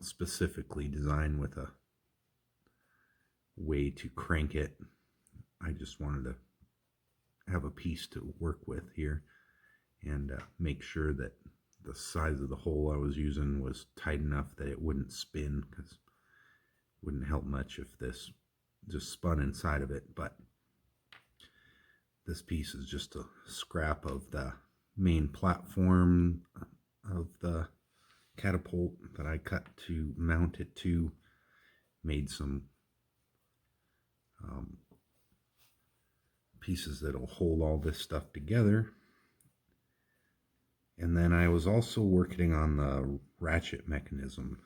specifically designed with a way to crank it. I just wanted to have a piece to work with here, and make sure that the size of the hole I was using was tight enough that it wouldn't spin, because it wouldn't help much if this just spun inside of it. But this piece is just a scrap of the main platform of the catapult that I cut to mount it to. Made some pieces that'll hold all this stuff together. And then I was also working on the ratchet mechanism.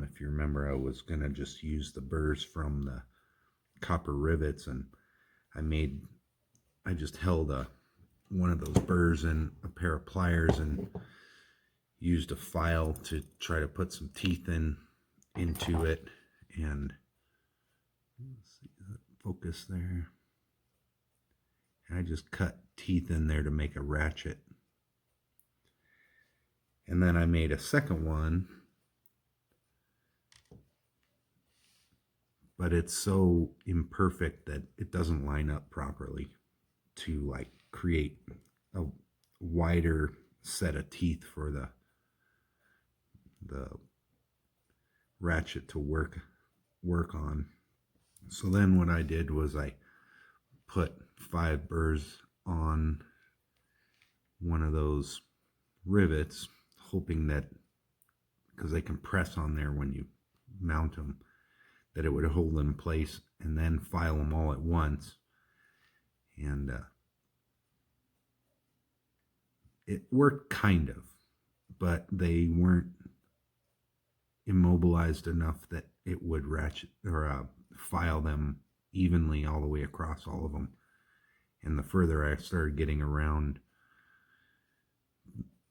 If you remember, I was going to just use the burrs from the copper rivets, and I just held one of those burrs in a pair of pliers and used a file to try to put some teeth into it. And let's see, focus there. And I just cut teeth in there to make a ratchet. And then I made a second one, but it's so imperfect that it doesn't line up properly to like create a wider set of teeth for the ratchet to work on. So then what I did was I put 5 burrs on one of those rivets, hoping that, because they can press on there when you mount them, that it would hold them in place, and then file them all at once. And it worked kind of, but they weren't immobilized enough that it would ratchet or file them evenly all the way across all of them. And the further I started getting around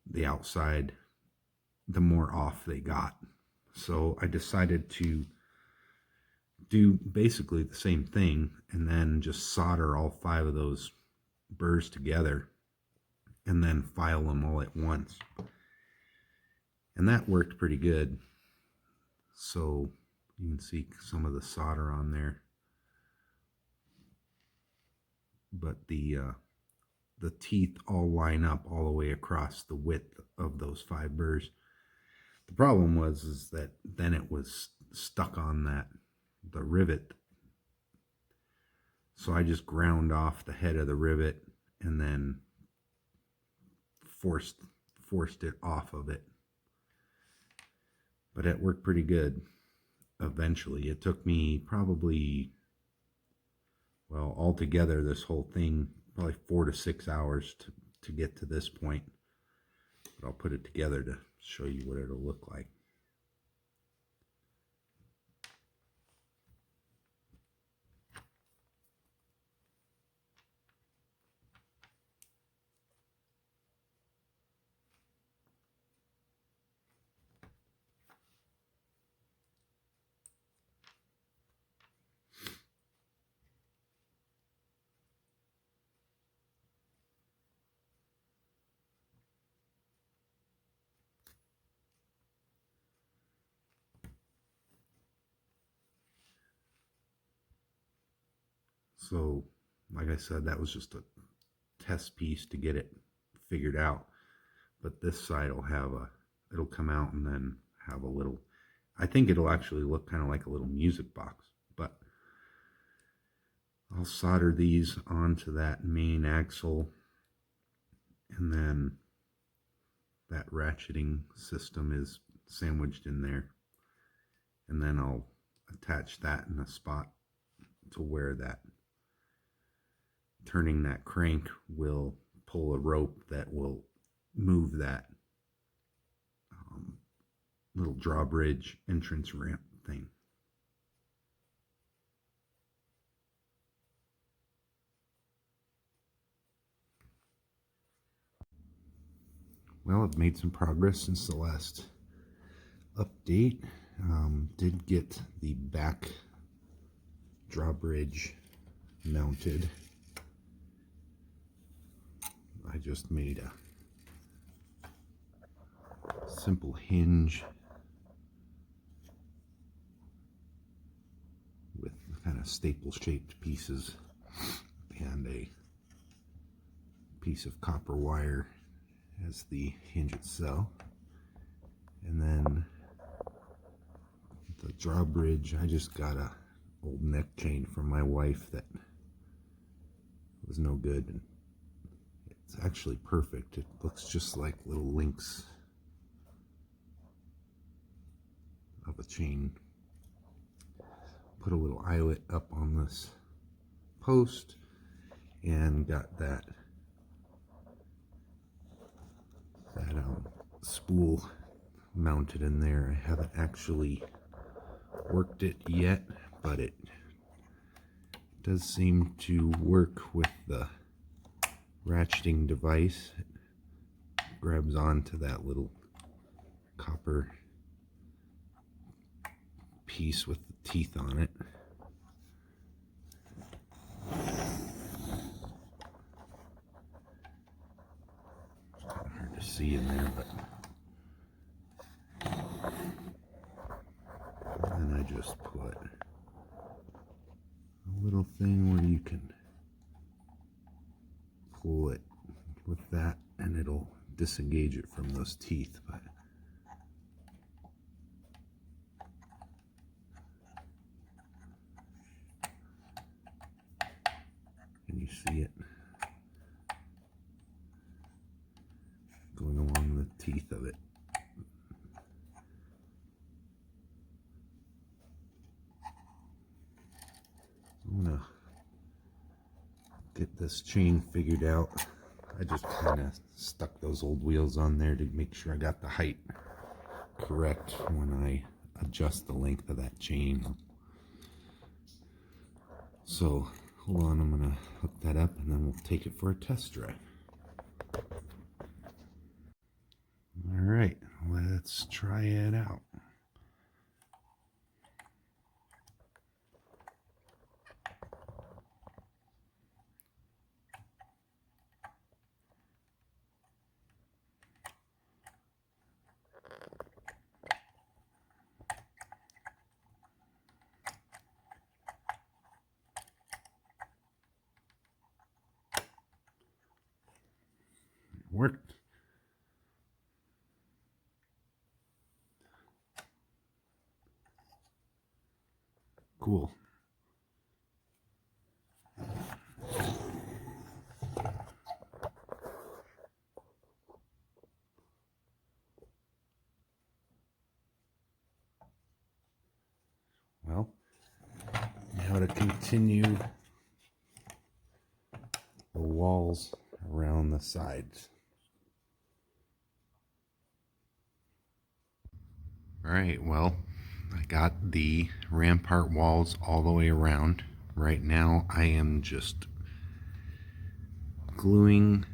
the outside, the more off they got. So I decided to do basically the same thing and then just solder all 5 of those burrs together and then file them all at once. And that worked pretty good. So you can see some of the solder on there. But the teeth all line up all the way across the width of those 5 burrs. The problem was that then it was stuck on the rivet. So I just ground off the head of the rivet and then forced it off of it. But it worked pretty good eventually. It took me probably, well, altogether this whole thing, probably 4 to 6 hours to get to this point. But I'll put it together to show you what it'll look like. So, like I said, that was just a test piece to get it figured out. But this side will have it'll come out and then have a little, I think it'll actually look kind of like a little music box. But I'll solder these onto that main axle, and then that ratcheting system is sandwiched in there. And then I'll attach that in a spot to where that turning that crank will pull a rope that will move that little drawbridge entrance ramp thing. Well, I've made some progress since the last update. Did get the back drawbridge mounted. I just made a simple hinge with kind of staple shaped pieces and a piece of copper wire as the hinge itself. And then the drawbridge, I just got a old neck chain from my wife that was no good, and it's actually perfect. It looks just like little links the chain. Put a little eyelet up on this post and got that spool mounted in there. I haven't actually worked it yet, but it does seem to work with the ratcheting device. It grabs onto that little copper piece with the teeth on it. It's kind of hard to see in there, but then I just put a little thing where you can pull it with that and it'll disengage it from those teeth. But can you see it going along the teeth of it? I'm gonna get this chain figured out. I just kind of stuck those old wheels on there to make sure I got the height correct when I adjust the length of that chain. So hold on, I'm gonna hook that up and then we'll take it for a test drive. All right, let's try it out. Worked. Cool. Well, now to continue the walls around the sides. All right, well, I got the rampart walls all the way around. Right now I am just gluing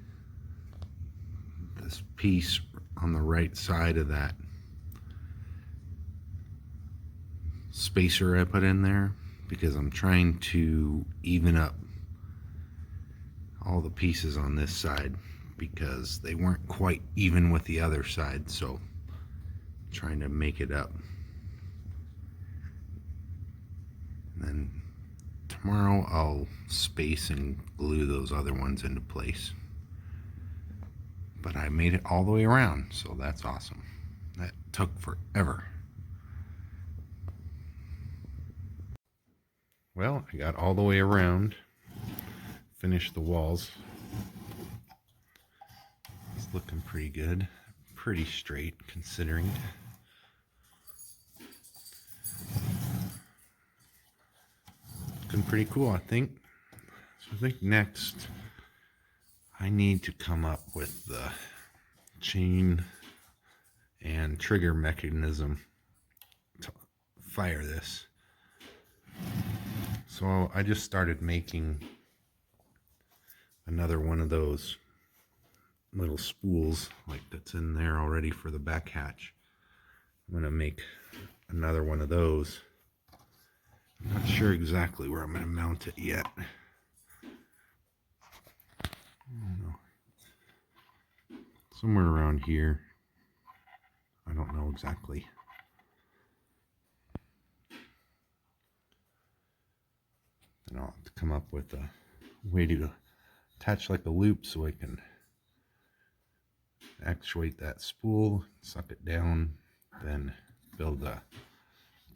this piece on the right side of that spacer I put in there because I'm trying to even up all the pieces on this side because they weren't quite even with the other side, so I'm trying to make it up. And then tomorrow I'll space and glue those other ones into place. But I made it all the way around, so that's awesome. That took forever. Well, I got all the way around, finished the walls. It's looking pretty good, pretty straight considering. Looking pretty cool, I think. So I think next I need to come up with the chain and trigger mechanism to fire this. So I just started making another one of those little spools like that's in there already for the back hatch. I'm going to make another one of those. I'm not sure exactly where I'm going to mount it yet. I don't know. Somewhere around here. I don't know exactly. And I'll have to come up with a way to attach like a loop so I can actuate that spool, suck it down, then build a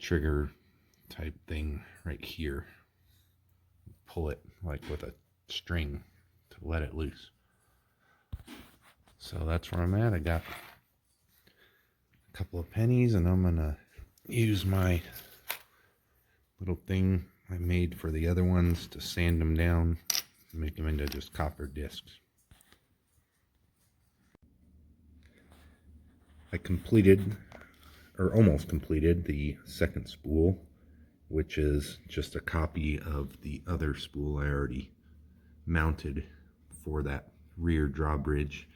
trigger type thing right here. Pull it like with a string to let it loose. So that's where I'm at. I got a couple of pennies and I'm gonna use my little thing I made for the other ones to sand them down and make them into just copper discs. I completed, or almost completed, the second spool, which is just a copy of the other spool I already mounted for that rear drawbridge.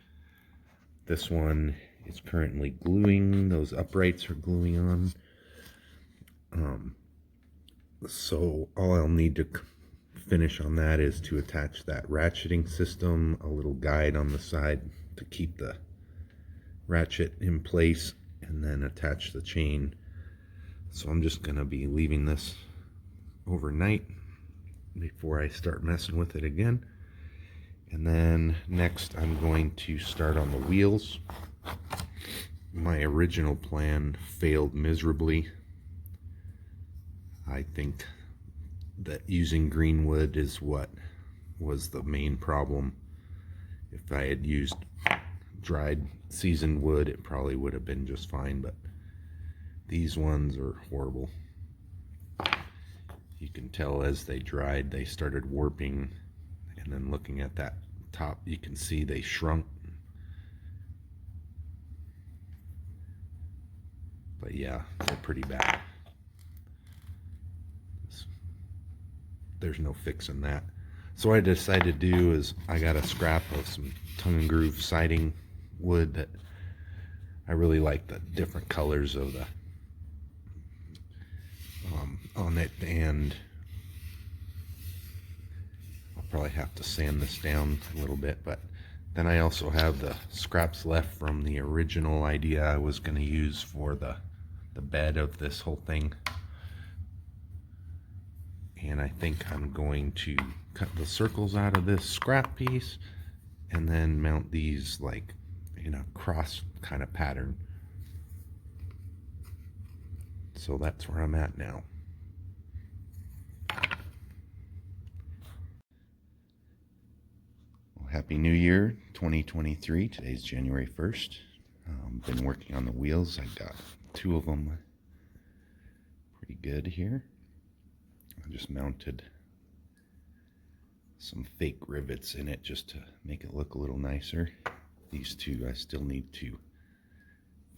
This one is currently gluing. Those uprights are gluing on. So all I'll need to finish on that is to attach that ratcheting system, a little guide on the side to keep the ratchet in place, and then attach the chain. So I'm just going to be leaving this overnight before I start messing with it again. And then next I'm going to start on the wheels. My original plan failed miserably. I think that using green wood is what was the main problem. If I had used dried seasoned wood, it probably would have been just fine, but these ones are horrible. You can tell as they dried, they started warping, and then looking at that top, you can see they shrunk. But yeah, they're pretty bad. There's no fixing that. So what I decided to do is I got a scrap of some tongue and groove siding wood that I really like the different colors of the on it, and I'll probably have to sand this down a little bit. But then I also have the scraps left from the original idea I was going to use for the bed of this whole thing. And I think I'm going to cut the circles out of this scrap piece and then mount these like in a cross kind of pattern. So that's where I'm at now. Well, Happy New Year 2023. Today's January 1st. Been working on the wheels. I got 2 of them pretty good here. I just mounted some fake rivets in it just to make it look a little nicer. These 2 I still need to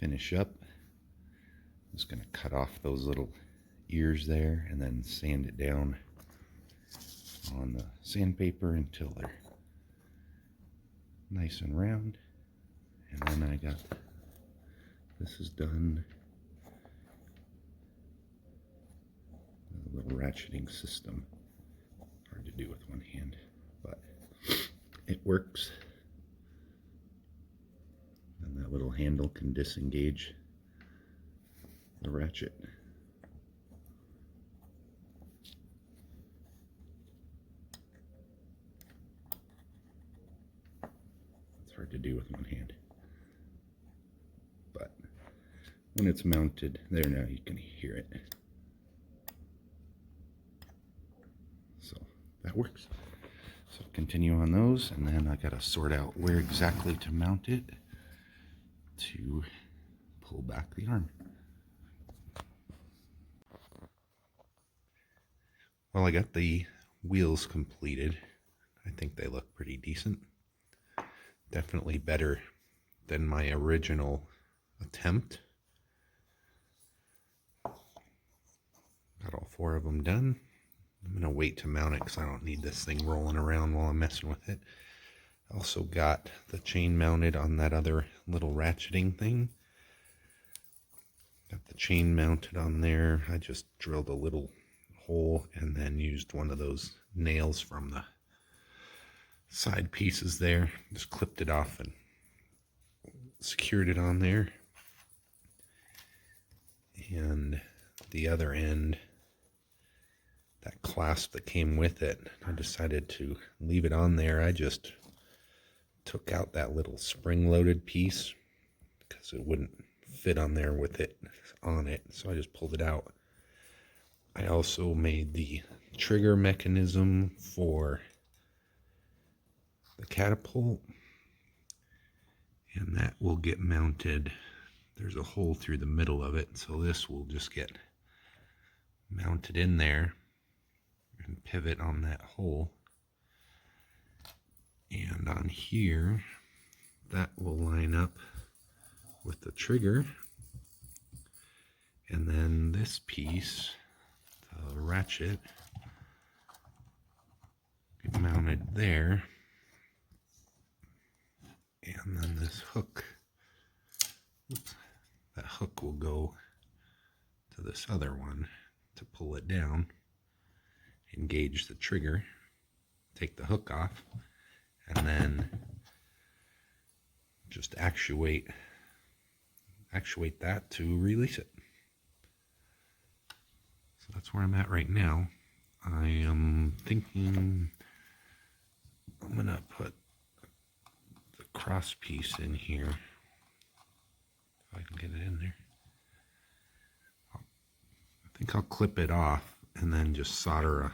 finish up. I'm just going to cut off those little ears there and then sand it down on the sandpaper until they're nice and round. And then I got, this is done. A little ratcheting system. Hard to do with one hand, but it works. And that little handle can disengage the ratchet. It's hard to do with one hand, but when it's mounted there, now you can hear it. So that works. So continue on those, and then I gotta sort out where exactly to mount it to pull back the arm. Well, I got the wheels completed. I think they look pretty decent. Definitely better than my original attempt. Got all 4 of them done. I'm going to wait to mount it because I don't need this thing rolling around while I'm messing with it. I also got the chain mounted on that other little ratcheting thing. Got the chain mounted on there. I just drilled a little hole and then used one of those nails from the side pieces there. Just clipped it off and secured it on there. And the other end, that clasp that came with it, I decided to leave it on there. I just took out that little spring-loaded piece because it wouldn't fit on there with it on it, so I just pulled it out. I also made the trigger mechanism for the catapult, and that will get mounted there's a hole through the middle of it, so this will just get mounted in there and pivot on that hole. And on here, that will line up with the trigger. And then this piece, the ratchet, get mounted there. And then this hook, that hook will go to this other one to pull it down, engage the trigger, take the hook off, and then just actuate that to release it. So that's where I'm at right now. I am thinking I'm gonna put the cross piece in here, if I can get it in there. I think I'll clip it off and then just solder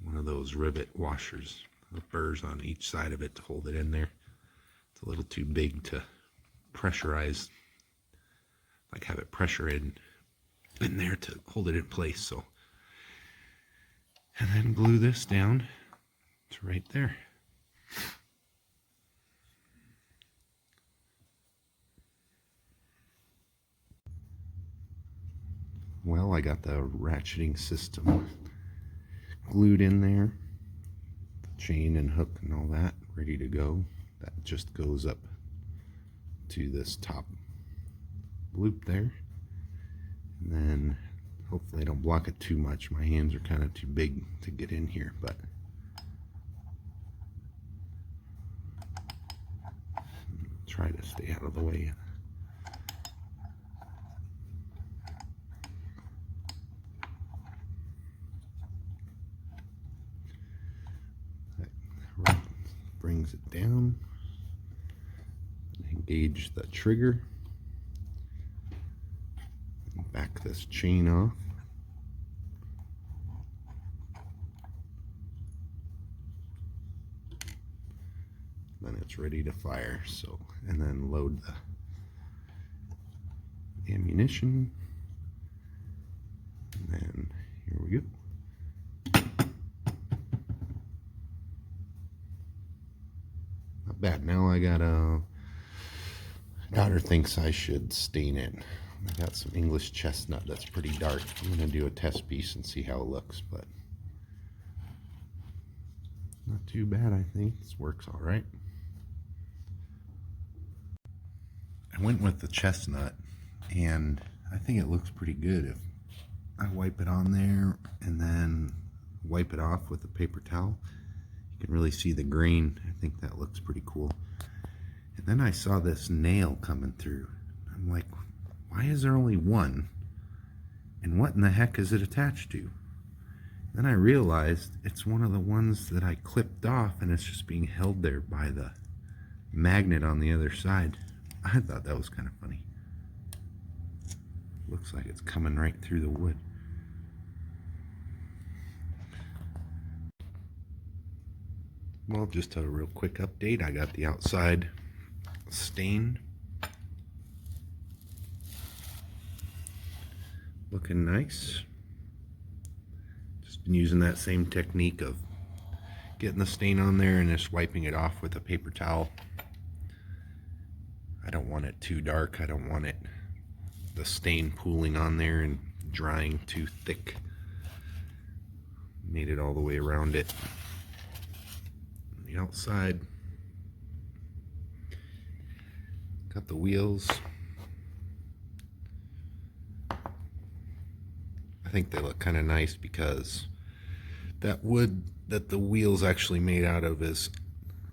one of those rivet washers, the burrs on each side of it to hold it in there. It's a little too big to pressurize, like have it pressure in there to hold it in place. So, and then glue this down to right there. Well, I got the ratcheting system glued in there, the chain and hook and all that ready to go. That just goes up to this top loop there, and then hopefully I don't block it too much. My hands are kind of too big to get in here, but try to stay out of the way. That brings it down. Engage the trigger. Back this chain off. Then it's ready to fire. So, and then load the ammunition. And then here we go. Not bad. Now I got a daughter thinks I should stain it. I got some English chestnut that's pretty dark. I'm going to do a test piece and see how it looks, but not too bad, I think. This works all right. I went with the chestnut, and I think it looks pretty good. If I wipe it on there and then wipe it off with a paper towel, you can really see the grain. I think that looks pretty cool. And then I saw this nail coming through. I'm like, why is there only one? And what in the heck is it attached to? Then I realized it's one of the ones that I clipped off, and it's just being held there by the magnet on the other side. I thought that was kind of funny. Looks like it's coming right through the wood. Well, just a real quick update. I got the outside stain. Looking nice. Just been using that same technique of getting the stain on there and just wiping it off with a paper towel. I don't want it too dark. I don't want the stain pooling on there and drying too thick. Made it all the way around it. On the outside, got the wheels. I think they look kind of nice because that wood that the wheel's actually made out of is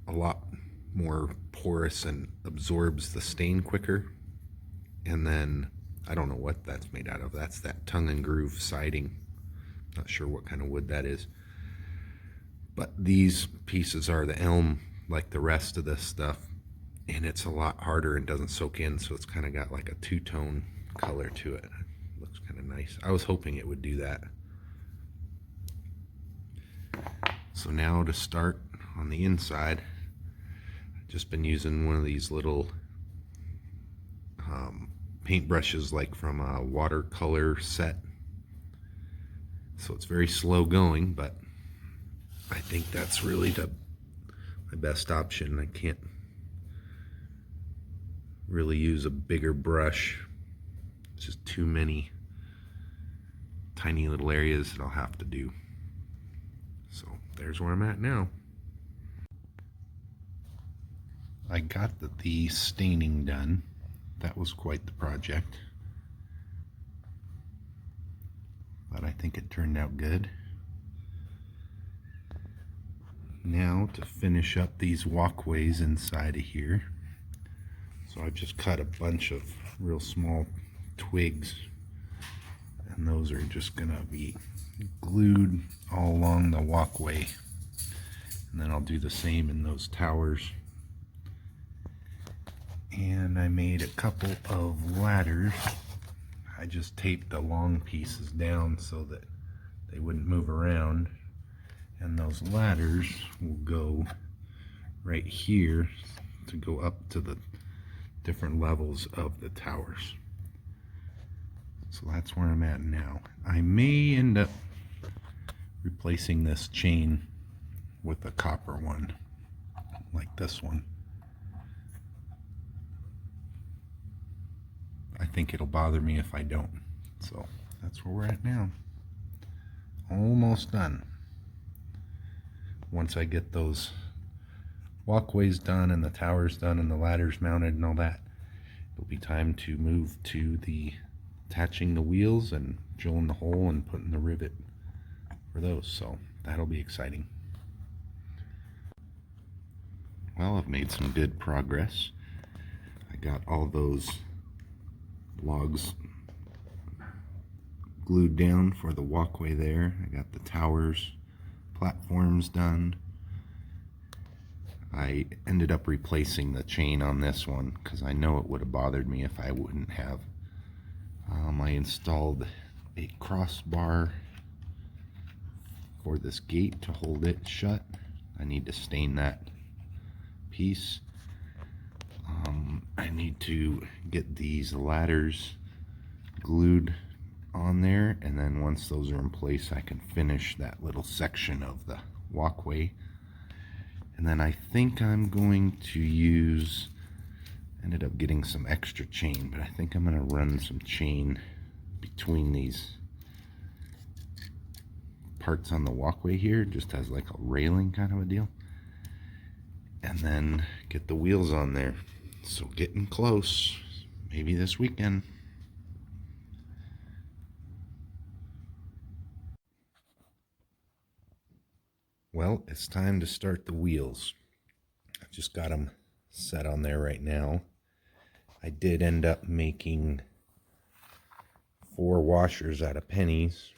a lot more porous and absorbs the stain quicker. And then I don't know what that's made out of. That's that tongue and groove siding. Not sure what kind of wood that is. But these pieces are the elm, like the rest of this stuff, and it's a lot harder and doesn't soak in, so it's kind of got like a two-tone color to it. Looks kind of nice. I was hoping it would do that. So now to start on the inside, I've just been using one of these little paintbrushes like from a watercolor set. So it's very slow going, but I think that's really my best option. I can't really use a bigger brush. It's just too many tiny little areas that I'll have to do. So there's where I'm at now. I got the staining done. That was quite the project, but I think it turned out good. Now to finish up these walkways inside of here. So I've just cut a bunch of real small twigs, and those are just gonna be glued all along the walkway. And then I'll do the same in those towers. And I made a couple of ladders. I just taped the long pieces down so that they wouldn't move around. And those ladders will go right here to go up to the different levels of the towers. So that's where I'm at now. I may end up replacing this chain with a copper one, like this one. I think it'll bother me if I don't. So that's where we're at now. Almost done. Once I get those walkways done and the towers done and the ladders mounted and all that, it'll be time to move to the attaching the wheels and drilling the hole and putting the rivet for those. So that'll be exciting. Well, I've made some good progress. I got all those logs glued down for the walkway there. I got the towers, platforms done. I ended up replacing the chain on this one because I know it would have bothered me if I wouldn't have. I installed a crossbar for this gate to hold it shut. I need to stain that piece. I need to get these ladders glued on there, and then once those are in place I can finish that little section of the walkway. And then I think I'm going to use, ended up getting some extra chain, but I think I'm going to run some chain between these parts on the walkway here, just as like a railing kind of a deal, and then get the wheels on there. So getting close, maybe this weekend. Well, it's time to start the wheels. I've just got them set on there right now. I did end up making 4 washers out of pennies.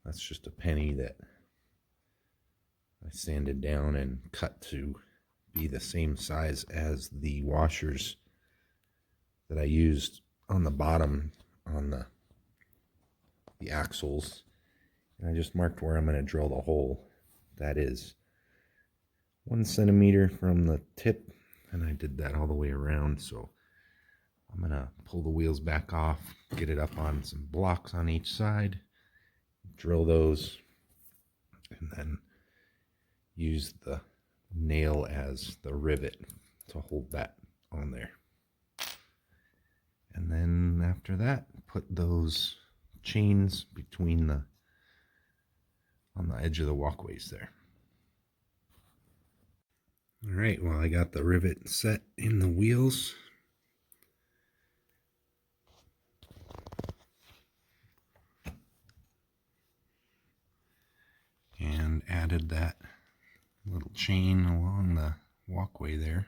That's just a penny that I sanded down and cut to be the same size as the washers that I used on the bottom on the axles. And I just marked where I'm going to drill the hole. That is 1 centimeter from the tip, and I did that all the way around. So I'm going to pull the wheels back off, get it up on some blocks on each side, drill those, and then use the nail as the rivet to hold that on there. And then after that, put those chains between on the edge of the walkways there. All right, well, I got the rivet set in the wheels. And added that little chain along the walkway there.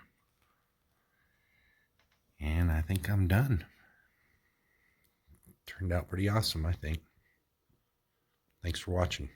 And I think I'm done. Turned out pretty awesome, I think. Thanks for watching.